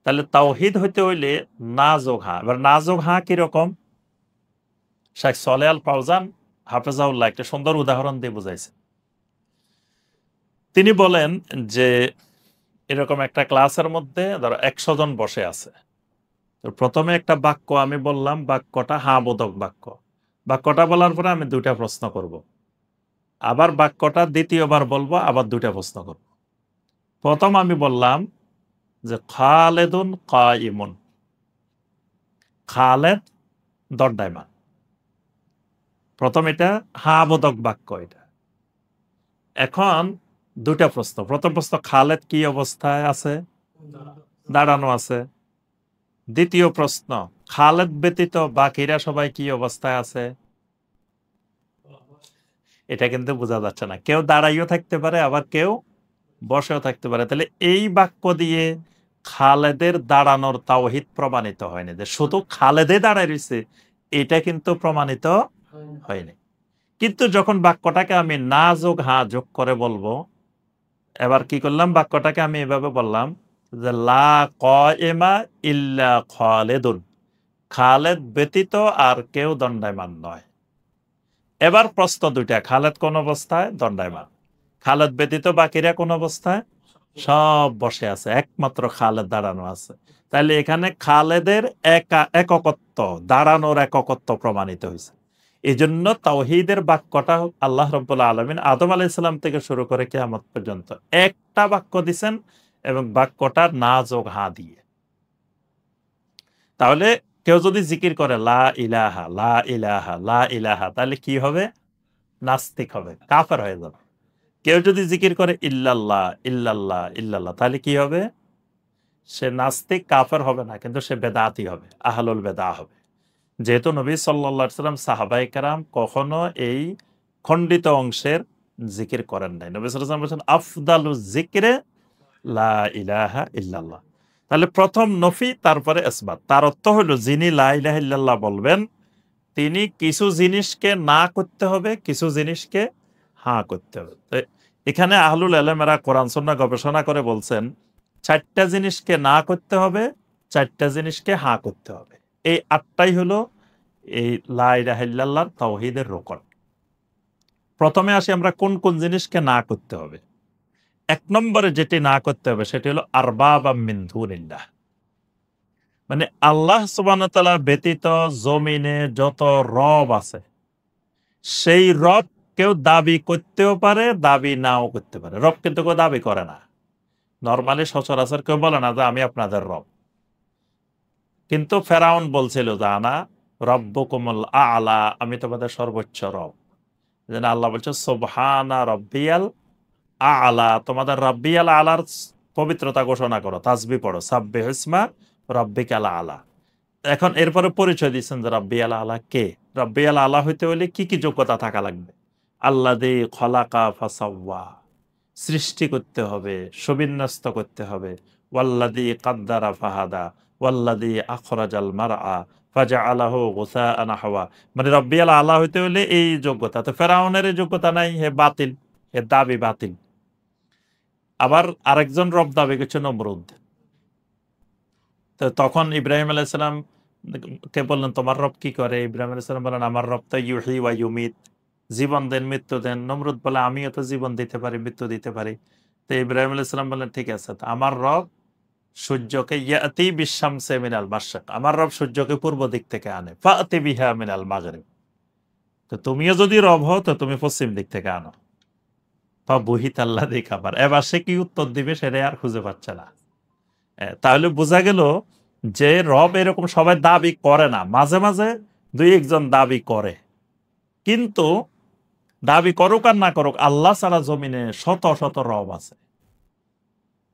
তাহলে তাওহীদ হইতে হইলে না যোগ হা। এবার না যোগ হা কিরকম? শেখ সলেহ আল ফাউজান হাফেজাউল্লাহ একটা সুন্দর উদাহরণ দিয়ে বুঝাইছে। তিনি বলেন যে এরকম একটা ক্লাসের মধ্যে ধরো 100 জন বসে আছে। তো প্রথমে একটা বাক্য আমি বললাম, বাক্যটা হ্যাঁ বোধক বাক্য। বাক্যটা বলার পরে আমি 2টা প্রশ্ন করব। আবার বাক্যটা দ্বিতীয়বার বলবো, আবার 2টা প্রশ্ন করব। প্রথম আমি বললাম যে খালেদুন কাইমুন, খালেদ দণ্ডায়মান। প্রথম এটা হ্যাঁ বোধক বাক্য এটা। এখন 2টা প্রশ্ন। প্রথম প্রশ্ন, খালেদ কি অবস্থায় আছে? দাঁড়ানো আছে। দ্বিতীয় প্রশ্ন, খালেদ ব্যতীত বাকিরা সবাই কি অবস্থায় আছে? এটা কিন্তু বোঝা যাচ্ছে না। কেউ দাঁড়াইও থাকতে পারে, আবার কেউ বসেও থাকতে পারে। তাহলে এই বাক্য দিয়ে খালেদের দাঁড়ানোর তাওহীদ প্রমাণিত হয়নি, যে শুধু খালেদে দাঁড়ায় রয়েছে এটা কিন্তু প্রমাণিত হয়নি। কিন্তু যখন বাক্যটাকে আমি না যোগ হ্যাঁ যোগ করে বলবো, এবার কি করলাম, বাক্যটাকে আমি এভাবে বললাম যে লা কায়েমা ইল্লা খালেদুন, খালেদ ব্যতীত আর কেউ দণ্ডায়মান নয়। এবার প্রশ্ন 2টা, খালেদ কোন অবস্থায়? দণ্ডায়মান। খালেদ ব্যতীত বাকিরা কোন অবস্থায়? সব বসে আছে, একমাত্র খালেদ দাঁড়ানো আছে। তাহলে এখানে খালেদের এককত্ব, দাঁড়ানোর এককত্ব প্রমাণিত হয়েছে। এই জন্য তাওহীদের বাক্যটা আল্লাহ রাব্বুল আলামিন আদম আলাইহিস সালাম থেকে শুরু করে কিয়ামত পর্যন্ত একটা বাক্য দিছেন, এবং বাক্যটা না যোগ হ্যাঁ দিয়ে। তাহলে কেউ যদি জিকির করে লা ইলাহা লা ইলাহা লা ইলাহা, তাহলে কি হবে? নাস্তিক হবে, কাফের হয়ে যাবে। কেউ যদি জিকির করে ইল্লাল্লাহ ইল্লাল্লাহ ইল্লাল্লাহ, তাহলে কি হবে? সে নাস্তিক, কাফের হবে না, কিন্তু সে বেদাতি হবে, আহলুল বেদা হবে। যেহেতু নবী সাল্লাল্লাহু আলাইহি ওয়াসাল্লাম সাহাবায়ে কেরাম কখনো এই খণ্ডিত অংশের জিকির করেন নাই। নবী সাল্লাল্লাহু আলাইহি ওয়াসাল্লাম বলেছেন আফদালুজ যিকরি লা ইলাহা ইল্লাল্লাহ। তাহলে প্রথম নফি, তারপরে ইসবাত। তার অর্থ হলো যিনি লা ইলাহা ইল্লাল্লাহ বলবেন তিনি কিছু জিনিসকে না করতে হবে, কিছু জিনিসকে হ্যাঁ করতে হবে। তো এখানে আহলুল ইলমেরা কোরআন সুন্নাহ গবেষণা করে বলছেন 4টা জিনিসকে না করতে হবে, 4টা জিনিসকে হ্যাঁ করতে হবে। এই 8টাই হলো এই লা ইলাহা ইল্লাল্লাহর তাওহীদের রোকন। প্রথমে আসি আমরা কোন কোন জিনিসকে না করতে হবে। 1 নম্বরে যেটি না করতে হবে সেটি হলো আরবাবা মিন দুনিল্লাহ, মানে আল্লাহ সুবহানাহু ওয়া তাআলা ব্যতীত জমিনে যত রব আছে, সেই রব কেউ দাবি করতেও পারে, দাবি নাও করতে পারে। রব কিন্তু কেউ দাবি করে না। নরমালি সচরাচর কেউ বলে না যে আমি আপনাদের রব। কিন্তু ফেরাউন বলছিল যে আনা রব্বুকুমুল আ'লা, আমি তোমাদের সর্বোচ্চ রব। যেন আল্লাহ বলছে সুবহানা রব্বিয়াল আ'লা, তোমাদের রব্বিয়াল আ'লার পবিত্রতা ঘোষণা করো, তাসবিহ পড়ো, সাব্বিহ ইসমা রব্বিকাল আ'লা। এখন এরপরে পরিচয় দিচ্ছেন যে রব্বিয়াল আ'লা কে। রব্বিয়াল আ'লা হইতে হলে কি কি যোগ্যতা থাকা লাগবে? আল্লাযী খলাকা ফাসাওয়া, সৃষ্টি করতে হবে, সুবিন্যস্ত করতে হবে। ওয়াল্লাযী কাদ্দারা ফাহাদা ওয়াল্লাযী আখরাজাল মারআ ফাজআলাহু গুসাআন আহওয়া। মানে রব্বিয়াল আ'লা হইতে হলে এই যোগ্যতা। তো ফেরাউনের এই যোগ্যতা নাই, হে বাতিল, হে দাবি বাতিল। আবার আরেকজন রব দাবি করছে নমরুদ। তো তখন ইব্রাহিম আলাইহিস সালাম কে বললেন তোমার রব কি করে? ইব্রাহিম আলাইহিস সালাম বলেন আমার রব তো ইউহয়ী ওয়া ইউমীত, জীবন দেন মৃত্যু দেন। নমরুদ বলে আমিও তো জীবন দিতে পারি, মৃত্যু দিতে পারি। তো ইব্রাহিম আলাইহিস সালাম বললেন ঠিক আছে, তো আমার রব সূর্যকে ইয়াতি বিশ-শামসি মিনাল মাশরিক, আমার রব সূর্যকে পূর্ব দিক থেকে আনে, ফাতি বিহা মিনাল মাগরিব। তো তুমিও যদি রব হও তো তুমি পশ্চিম দিক থেকে আনো। ফাবুহিতাল্লাযী কাফার। এবার সে কি উত্তর দিবে সেটাই আর খুঁজে পাচ্ছে না। তাহলে বোঝা গেল যে রব এরকম সবাই দাবি করে না, মাঝে মাঝে 2-1 জন দাবি করে। কিন্তু দাবি করুক আর না করুক, আল্লাহ ছাড়া জমিনে শত শত রব আছে।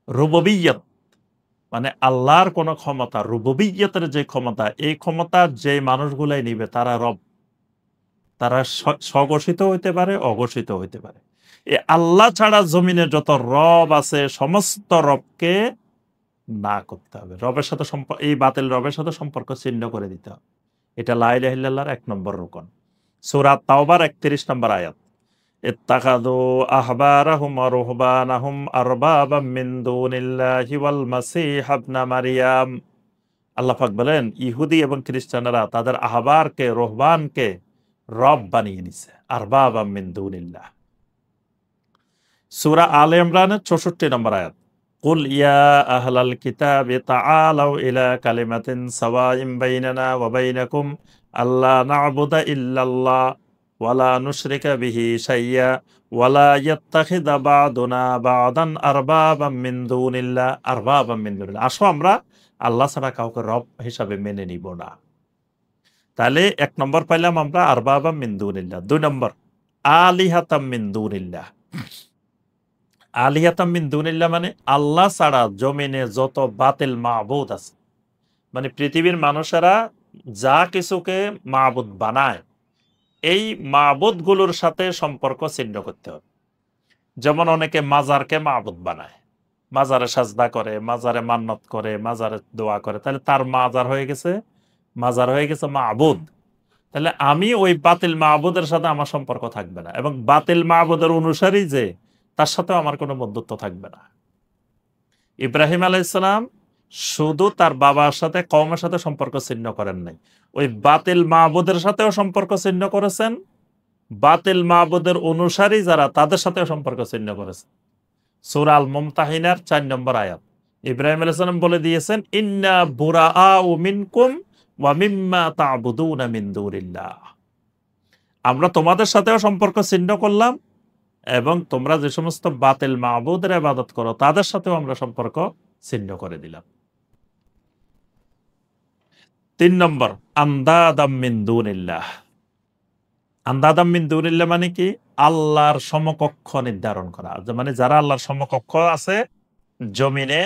রুবুবিয়্যত মানে আল্লাহর কোন ক্ষমতা, রুবুবিয়্যতের যে ক্ষমতা, এই ক্ষমতা যে মানুষগুলাই নিবে তারা রব। তারা স্বঘোষিত হইতে পারে, অঘোষিত হইতে পারে। এই আল্লাহ ছাড়া জমিনে যত রব আছে সমস্ত রবকে না করতে হবে। রবের সাথে এই বাতিল রবের সাথে সম্পর্ক ছিন্ন করে দিতে হবে। এটা লা ইলাহা ইল্লাল্লাহর 1 নম্বর রুকন। সূরা তাওবার 31 নম্বর আয়াত। ইত্তাখাযু আহবারাহুম ওয়া রুহবানাহুম আরবাবাম মিন দুনিল্লাহি ওয়াল মাসীহ ইবনা মারইয়াম। আল্লাহ পাক বলেন, ইহুদি এবং খ্রিস্টানরা তাদের আহবারকে, রুহবানকে রব বানিয়ে নিছে, আরবাবাম মিন দুনিল্লাহ। সূরা আলে ইমরানের 64 নম্বর আয়াত। কুল ইয়া আহলাল কিতাবি তাআলাউ ইলা কালিমাতিন সাওয়াইন বাইনানা ওয়া বাইনাকুম আল্লা না'বুদা ইল্লাল্লাহ ওয়া লা নুশরিকা বিহি শাইয়্যা ওয়া লা ইয়াত্তাখিযা বা'দুনা বা'দান আরবাবাম মিন দুনিল্লাহ, আরবাবাম মিন দুনিল্লাহ। আসো আমরা আল্লাহ ছাড়া কাউকে রব হিসাবে মেনে নিব না। তাহলে ১ নম্বর পাইলাম আমরা আরবাবাম মিন দুনিল্লাহ। ২ নম্বর আলিহাতাম মিন দুনিল্লাহ। আলিহাতাম মিন দুনিল্লাহ মানে আল্লাহ ছাড়া জমিনে যত বাতিল মাবুদ আছে, মানে পৃথিবীর মানুষেরা যা কিছুকে মাবুদ বানায়, এই মাবুদ গুলোর সাথে সম্পর্ক ছিন্ন করতে হবে। যেমন অনেকে মাজারকে মাবুদ বানায়, মাজারে সাজদা করে, মাজারে মান্নত করে, মাজারে দোয়া করে, তাহলে তার মাজার হয়ে গেছে, মাজার হয়ে গেছে মাবুদ। তাহলে আমি ওই বাতিল মাবুদের সাথে আমার সম্পর্ক থাকবে না, এবং বাতিল মাবুদের অনুসারী যে, তার সাথেও আমার কোনো বন্ধুত্ব থাকবে না। ইব্রাহিম আলাইহিসসালাম শুধু তার বাবার সাথে, কওমের সাথে সম্পর্ক ছিন্ন করেন নাই, ওই বাতিল মাবুদের সাথেও সম্পর্ক ছিন্ন করেছেন, বাতিল মাবুদের অনুসারী যারা তাদের সাথেও সম্পর্ক ছিন্ন করেছেন। সূরা আল মুমতাহিনার ৪ নম্বর আয়াত। ইব্রাহিম আলাইহিস সালাম বলে দিয়েছেন, ইন্না বুরাআউ মিনকুম ওয়া মিম্মা তা'বুদুনা মিন দুনিল্লাহ। আমরা তোমাদের সাথেও সম্পর্ক ছিন্ন করলাম, এবং তোমরা যে সমস্ত বাতিল মাবুদের ইবাদত করো তাদের সাথেও আমরা সম্পর্ক ছিন্ন করে দিলাম। ৩ নম্বর আন্দাদাম মিন দুনিল্লাহ। আন্দাদাম মিন দুনিল্লাহ মানে কি? আল্লাহর সমকক্ষ নির্ধারণ করা, মানে যারা আল্লাহর সমকক্ষ আছে জমিনে,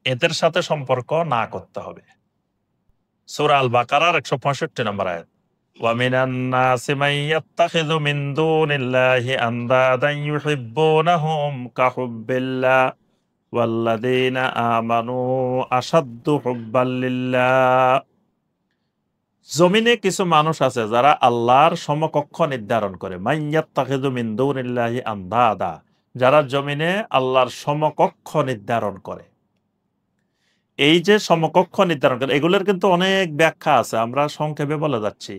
এদের সাথে সম্পর্ক না করতে হবে। সূরা আল বাকারার ১৬৫ নম্বর আয়াত। ওয়া মিনান নাসি মান ইয়াত্তাখিযু মিন দুনিল্লাহি আনদাদান ইউহিব্বুনাহুম কাহুব্বিল্লাহ ওয়াল্লাযীনা আমানু আশাদ্দু হুব্বাল লিল্লাহ। জমিনে কিছু মানুষ আছে যারা আল্লাহর সমকক্ষ নির্ধারণ করে, মান ইয়াত্তাখিযু মিন দুনিল্লাহি আনদাদা, যারা জমিনে আল্লাহর সমকক্ষ নির্ধারণ করে। এই যে সমকক্ষ নির্ধারণ করে, এগুলোর কিন্তু অনেক ব্যাখ্যা আছে, আমরা সংক্ষেপে বলে যাচ্ছি।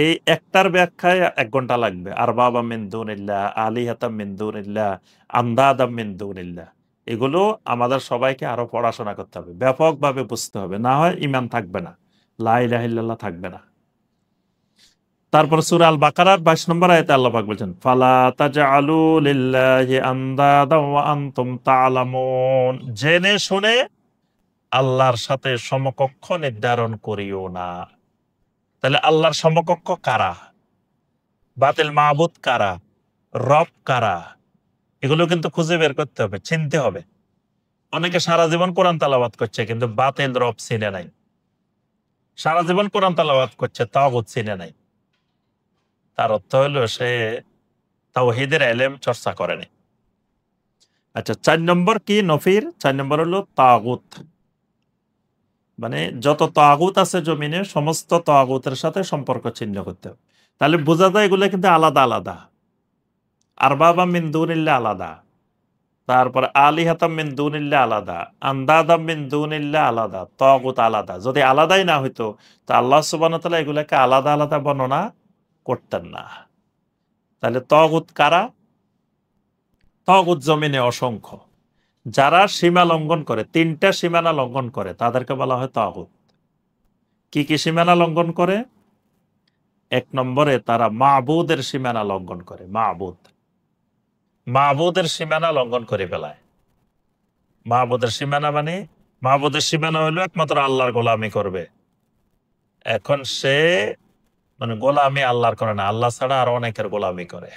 এই একটার ব্যাখ্যায় ১ ঘন্টা লাগবে। আরবাবাম মিন দুনিল্লাহ, আলিহাতাম মিন দুনিল্লাহ, আনদাদাম মিন দুনিল্লাহ। এগুলো আমাদের সবাইকে আরো পড়াশোনা করতে হবে, ব্যাপকভাবে বুঝতে হবে, না হয় ঈমান থাকবে না, লা ইলাহা ইল্লাল্লাহ থাকবে না। তারপর সূরা আল বাকারার ২২ নম্বর আয়াতে আল্লাহ পাক বলছেন, ফালা তাজআলু লিল্লাহি আনদাদা ওয়া আনতুম তা'লামুন। জেনে শুনে আল্লাহর সাথে সমকক্ষ নির্ধারণ করিও না। তাহলে আল্লাহর সমকক্ষ কারা, বাতিল মাবুদ কারা, রব কারা, এগুলো কিন্তু খুঁজে বের করতে হবে, চিনতে হবে। অনেকে সারা জীবন কোরআন তেলাওয়াত করছে কিন্তু বাতিল রব চিনে নাই, সারা জীবন কোরআন তেলাওয়াত করছে তাগুত চিনে নাই। তার অর্থ হলো সে তাওহীদের ইলম চর্চা করেনি। আচ্ছা, ৪ নম্বর কি নফির? ৪ নম্বর হলো তাগুত, মানে যত তাগুত আছে জমিনে, সমস্ত তাগুতের সাথে সম্পর্ক ছিন্ন করতে হবে। তাহলে বোঝা যায় এগুলো কিন্তু আলাদা আলাদা। আরবাবাম মিন দুনিল্লাহ আলাদা, তারপর আলিহাতাম মিন দুনিল্লাহ আলাদা, আন্দাদাম মিন দুনিল্লাহ আলাদা, তাগুত আলাদা। যদি আলাদাই না হইতো তা আল্লাহ সুবহানাহু ওয়া তাআলা এগুলোকে আলাদা আলাদা বর্ণনা করতেন না। তাহলে তাগুত কারা? তাগুত জমিনে অসংখ্য, যারা সীমা লঙ্ঘন করে, ৩টা সীমানা লঙ্ঘন করে, তাদেরকে বলা হয় তাগুত। কি কি সীমানা লঙ্ঘন করে? ১ নম্বরে তারা মাবুদের সীমানা লঙ্ঘন করে, মাবুদের সীমানা লঙ্ঘন করে ফেলায়। মাবুদের সীমানা মানে, মাবুদের সীমানা হলো একমাত্র আল্লাহর গোলামি করবে। এখন সে মানে গোলামি আল্লাহর করে না, আল্লাহ ছাড়া আরো অনেকের গোলামি করে,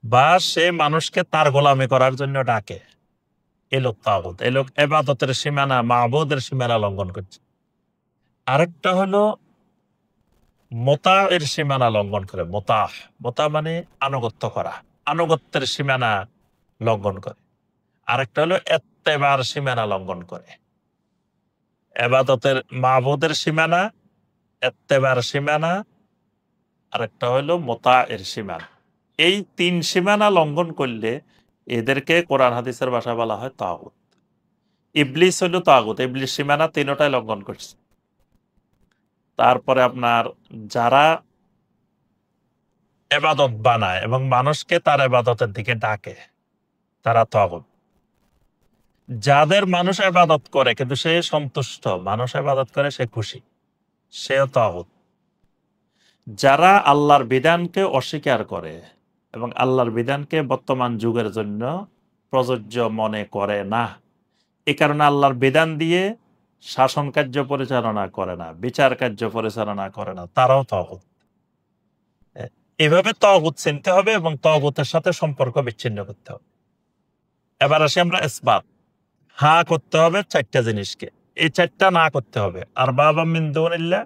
বা সে মানুষকে তার গোলামি করার জন্য ডাকে, এ লোক তাগুত। এ লোক ইবাদতের সীমানা, মাবুদের সীমানা লঙ্ঘন করছে। আরেকটা হলো মোতায়ের সীমানা লঙ্ঘন করে। মোতা মানে আনুগত্য করা, আনুগত্যের সীমানা লঙ্ঘন করে। আরেকটা হলো ইত্তেবার সীমানা লঙ্ঘন করে। ইবাদতের মাবুদের সীমানা, ইত্তেবার সীমানা, আরেকটা হলো মোতায়ের সীমানা। এই ৩ সীমানা লঙ্ঘন করলে এদেরকে কোরআন হাদিসের ভাষায় বলা হয় তাগুত। ইবলিস হইল তাগুত। ইবলিস সীমানা ৩টাই লঙ্ঘন করছে। তারপরে আপনার যারা এবাদত বানায় এবং মানুষকে তার এবাদতের দিকে ডাকে, তারা তাগুত। যাদের মানুষ এবাদত করে কিন্তু সে সন্তুষ্ট, মানুষ এবাদত করে সে খুশি, সেও তাগুত। যারা আল্লাহর বিধানকে অস্বীকার করে এবং আল্লাহর বিধানকে বর্তমান যুগের জন্য প্রযোজ্য মনে করে না, এ কারণে আল্লাহর বিধান দিয়ে শাসন কার্য পরিচালনা করে না, বিচার কার্য পরিচালনা করে না, তারাও তাগুত। এভাবে তাগুত চিনতে হবে এবং তাগুতের সাথে সম্পর্ক বিচ্ছিন্ন করতে হবে। এবার আসি আমরা ইসবাত। হ্যাঁ করতে হবে 4টা জিনিসকে, এই 4টা না করতে হবে। আরবাবাম মিন দুনিল্লাহ,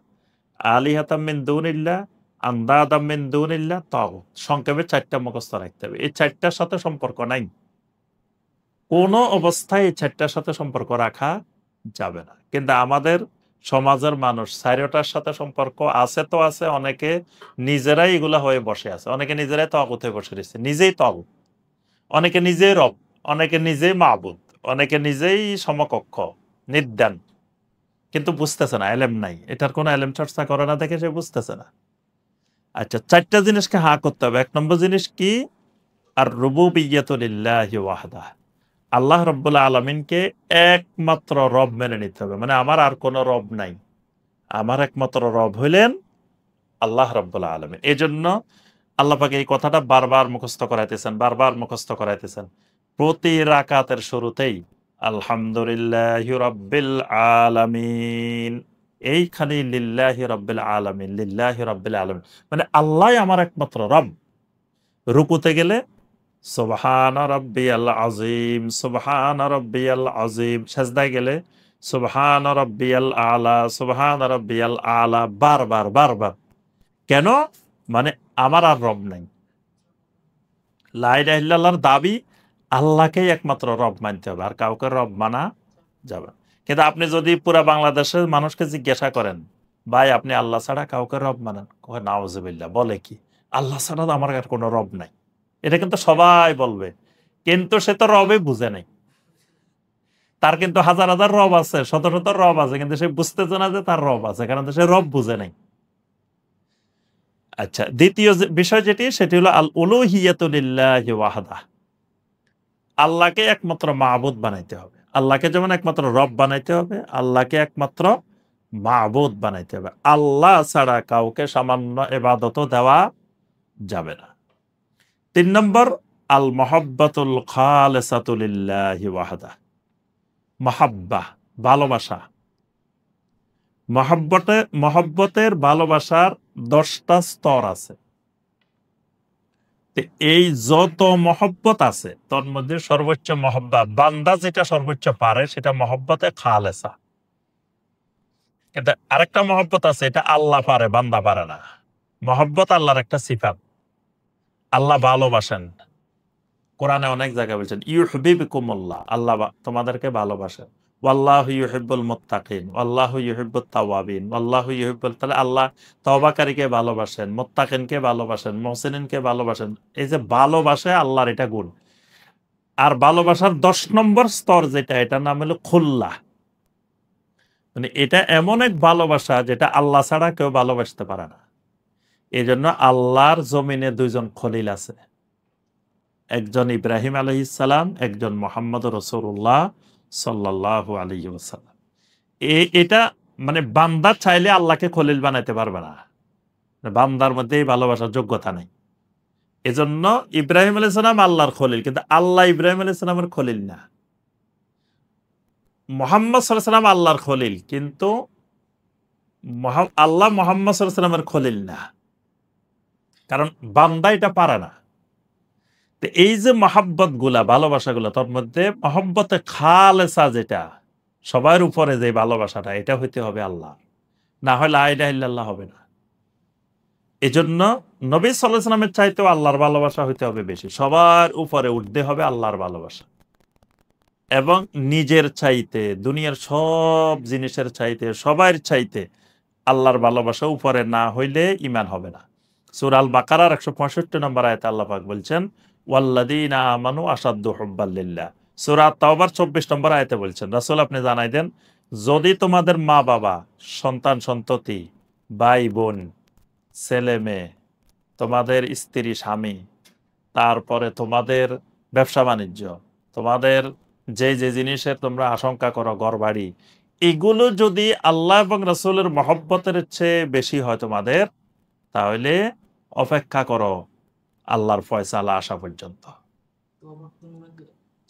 আলিহাতাম মিন দুনিল্লাহ, আন্দাদাম মিন দুনিল্লাহ, তাগুত। সংক্ষেপে 4টা মুখস্থ রাখতে হবে। এই 4টার সাথে সম্পর্ক নাই, কোনো অবস্থায় এই 4টার সাথে সম্পর্ক রাখা যাবে না। কিন্তু আমাদের সমাজের মানুষ 4টার সাথে সম্পর্ক আছে তো আছে, অনেকে নিজেরাই এগুলা হয়ে বসে আছে, অনেকে নিজেরাই তাগুত হয়ে বসে রয়েছে, নিজেই তাগুত। অনেকে নিজেই রব, অনেকে নিজেই মাবুদ, অনেকে নিজেই সমকক্ষ, নির্দান, কিন্তু বুঝতেছে না, এলেম নাই। এটার কোনো এলেম চর্চা করে না দেখে সে বুঝতেছে না। আচ্ছা, 4টা জিনিসকে হা করতে হবে। 1 নম্বর জিনিস কি? আর রুবুবিয়্যাতু লিল্লাহি ওয়াহদাহ। আল্লাহ রাব্বুল আলামিনকে একমাত্র রব মেনে নিতে হবে। মানে আমার আর কোনো রব নাই, আমার একমাত্র রব হইলেন আল্লাহ রাব্বুল আলামিন। এজন্য আল্লাহ পাক এই কথাটা বারবার মুখস্থ করাইতেছেন। প্রতি রাকাতের শুরুতেই আলহামদুলিল্লাহি রাব্বিল আলামিন, এইখানে লিল্লাহি রাব্বিল আলামিন, লিল্লাহি রাব্বিল আলামিন মানে আল্লাহই আমার একমাত্র রব। রুকুতে গেলে সুবহান রাব্বিয়াল আযীম, সুবহান রাব্বিয়াল আযীম। সিজদায় গেলে সুবহান রাব্বিয়াল আলা, সুবহান রাব্বিয়াল আলা, বারবার। কেন? মানে আমার আর রব নাই। লা ইলাহা ইল্লাল্লাহর দাবি আল্লাহকেই একমাত্র রব মানতে হবে, আর কাউকে রব মানা যাবে না। কিন্তু আপনি যদি পুরা বাংলাদেশের মানুষকে জিজ্ঞাসা করেন, ভাই আপনি আল্লাহ ছাড়া কাউকে রব মানেন? কয় নাউজুবিল্লাহ, বলে কি? আল্লাহ ছাড়া তো আমার আর কোনো রব নাই। এটা কিন্তু সবাই বলবে, কিন্তু সে তো রবে বুঝে নাই। তার কিন্তু হাজার রব আছে, শত রব আছে, কিন্তু সে বুঝতেছে না যে তার রব আছে, কারণ সে রব বুঝে নাই। আচ্ছা, দ্বিতীয় বিষয় যেটি, সেটি হলো আল উলুহিয়াতু লিল্লাহি ওয়াহদাহ। আল্লাহকে একমাত্র মাবুদ বানাইতে হবে। আল্লাহকে যেমন একমাত্র রব বানাইতে হবে, আল্লাহকে একমাত্র মাবুদ বানাইতে হবে। আল্লাহ ছাড়া কাউকে সামান্য ইবাদতও দেওয়া যাবে না। 3 নম্বর আল মুহাব্বাতুল খালিসাতু লিল্লাহি ওয়াহদাহ। মাহাব্বাহ, ভালোবাসা। মহব্বতের ভালোবাসার 10টা স্তর আছে। এই যত মহব্বত আছে তোর মধ্যে সর্বোচ্চ মহব্বা, বান্দা যেটা সর্বোচ্চ পারে সেটা মহব্বতে খালেসা। কিন্তু আরেকটা মহব্বত আছে, এটা আল্লাহ পারে, বান্দা পারে না। মহব্বত আল্লাহর একটা সিফাত, আল্লাহ ভালোবাসেন। কোরআনে অনেক জায়গায় বলছেন ইউহিব্বুকুমুল্লাহ, আল্লাহ তোমাদেরকে ভালোবাসেন। ওয়াল্লাহু ইউহিব্বুল মুত্তাকিন, ওয়াল্লাহু ইউহিব্বুত তাওয়াবিন, ওয়াল্লাহু ইউহিব্বুল, তাহলে আল্লাহ তওবাকারীকে ভালোবাসেন, মুত্তাকিনকে ভালোবাসেন, মুহসিনিনকে ভালোবাসেন। এই যে ভালোবাসে, আল্লাহর এটা গুণ। আর ভালোবাসার 10 নম্বর স্তর যেটা, এটার নাম হলো খুল্লাহ। মানে এটা এমন এক ভালোবাসা যেটা আল্লাহ ছাড়া কেউ ভালোবাসতে পারে না। এই জন্য আল্লাহর জমিনে 2 জন খলিল আছে, একজন ইব্রাহিম আলাইহিস সালাম, একজন মুহাম্মদ রাসূলুল্লাহ সাল্লাল্লাহু আলাইহি ওয়াসাল্লাম। এটা মানে বান্দা চাইলে আল্লাহকে খলিল বানাইতে পারবে না, বান্দার মধ্যে এই ভালোবাসার যোগ্যতা নাই। এজন্য ইব্রাহিম আলাইহিস সালাম আল্লাহর খলিল, কিন্তু আল্লাহ ইব্রাহিম আলাইহিস সালামের খলিল না। মুহাম্মদ সাল্লাল্লাহু আলাইহি ওয়াসাল্লাম আল্লাহর খলিল, কিন্তু আল্লাহ মুহাম্মদ সাল্লাল্লাহু আলাইহি ওয়াসাল্লামের খলিল না, কারণ বান্দা এটা পারে না। তো এই যে মহব্বত গুলা, ভালোবাসা গুলা, তার মধ্যে মহব্বতে খালেসা যেটা সবার উপরে যে ভালোবাসাটা, এটা হইতে হবে আল্লাহ, না হয় লা ইলাহা ইল্লাল্লাহ হবে না। এজন্য নবী সাল্লাল্লাহু আলাইহি ওয়াসাল্লামের চাইতেও আল্লাহর ভালোবাসা হইতে হবে বেশি, সবার উপরে উঠতে হবে আল্লাহর ভালোবাসা। এবং নিজের চাইতে, দুনিয়ার সব জিনিসের চাইতে, সবার চাইতে আল্লাহর ভালোবাসা উপরে না হইলে ঈমান হবে না। সূরা আল বাকারার ১৬৫ নম্বর আয়াতে আল্লাহ পাক বলছেন, ওয়াল্লাযীনা আমানু আশাদ্দু হুব্বাল লিল্লাহ। সূরা আত-তাওবার ২৪ নম্বর আয়াতে বলছেন, রাসূল আপনি জানাই দেন, যদি তোমাদের মা-বাবা, সন্তান-সন্ততি, ভাই-বোন, ছেলে-মেয়ে, তোমাদের স্ত্রী, স্বামী, তারপরে তোমাদের ব্যবসা-বাণিজ্য, তোমাদের যে জিনিসের তোমরা আশঙ্কা করো, ঘরবাড়ি, এগুলো যদি আল্লাহ এবং রাসূলের মহব্বতের চেয়ে বেশি হয় তোমাদের, তাহলে অপেক্ষা করো আল্লাহর ফয়সালা আসা পর্যন্ত।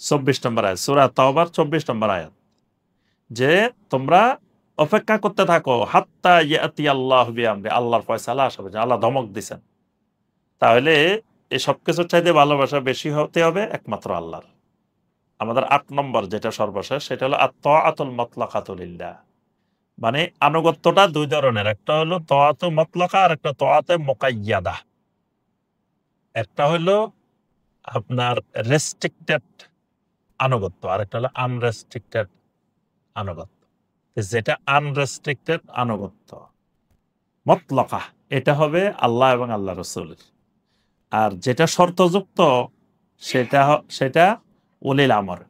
২৪ নম্বর আয়াত, সূরা তাওবার ২৪ নম্বর আয়াত, যে তোমরা অপেক্ষা করতে থাকো হাত্তা ইয়াতি আল্লাহু বিআমরি, আল্লাহর ফয়সালা আসা পর্যন্ত। আল্লাহ ধমক দিছেন। তাহলে এই সবকিছুর চাইতে ভালোবাসা বেশি হতে হবে একমাত্র আল্লাহর। আমাদের ৮ নম্বর যেটা সর্বশেষ, সেটা হলো আত-তাআতুল মুতলাকাতু লিল্লাহ। মানে আনুগত্যটা ২ ধরনের, একটা হলো তাআতু মুতলাকা আর একটা তাআতে মুকাইয়াদা। একটা হলো আপনার রেস্ট্রিক্টেড আনুগত্য, আর একটা হলো আনরেস্ট্রিক্টেড আনুগত্য। যেটা আনরেস্ট্রিক্টেড আনুগত্য মুতলাকা, এটা হবে আল্লাহ এবং আল্লাহ রাসূলের। আর যেটা শর্তযুক্ত সেটা উলিল আমর।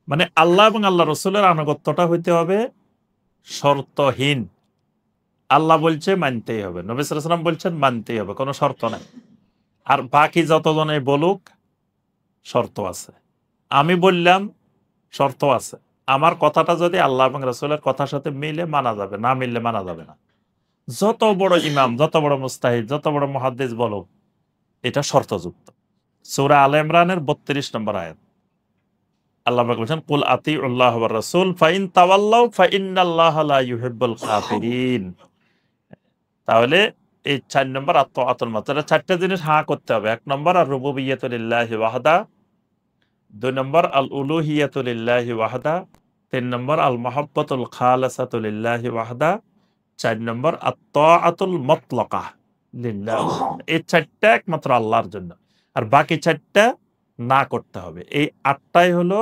মানে আল্লাহ এবং আল্লাহ রাসূলের আনুগত্যটা হইতে হবে শর্তহীন। আল্লাহ বলছে মানতেই হবে, নবী সাল্লাল্লাহু আলাইহি ওয়াসাল্লাম বলছেন মানতেই হবে, কোনো শর্ত নাই। আর বাকি যতজনে বলুক শর্ত আছে, আমি বললাম শর্ত আছে। আমার কথাটা যদি আল্লাহ এবং রাসূলের কথার সাথে মিলে মানা যাবে, না মিললে মানা যাবে না। যত বড় ইমাম, যত বড় মুস্তাহিদ, যত বড় মুহাদ্দিস বলুক, এটা শর্তযুক্ত। সূরা আলে ইমরানের ৩২ নম্বর আয়াত আল্লাহ পাক বলেছেন, কুল আতিউল্লাহ ওয়ার রাসূল ফাইন তাওয়াল্লাউ ফাইন্নাল্লাহা লা ইউহিব্বুল কাফিরিন। তাহলে এই ৪ নম্বর আত-তাআতুল মুতলাকা, ৪টা জিনিস হ্যাঁ করতে হবে। ১ নম্বর আর রুবুবিয়্যাতু লিল্লাহি ওয়াহদা, ২ নম্বর আল উলুহিয়্যাতু লিল্লাহি ওয়াহদা, ৩ নম্বর আল মুহাব্বাতুল খালিসাতু লিল্লাহি ওয়াহদা, ৪ নম্বর আত-তাআতুল মুতলাকা লিল্লাহ। এই ৪টা একমাত্র আল্লাহর জন্য, আর বাকি ৪টা না করতে হবে। এই ৮টাই হলো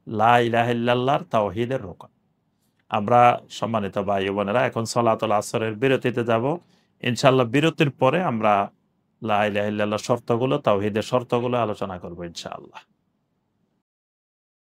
লা ইলাহা ইল্লাল্লাহর তাওহীদের রুকন। আমরা সম্মানিত ভাই ও বোনেরা এখন সলাতুল আসরের বিরতিতে যাব। ইনশাআল্লাহ বিরতির পরে আমরা লা ইলাহা ইল্লাল্লাহর শর্তগুলো, তাওহীদের শর্তগুলো আলোচনা করব ইনশাআল্লাহ।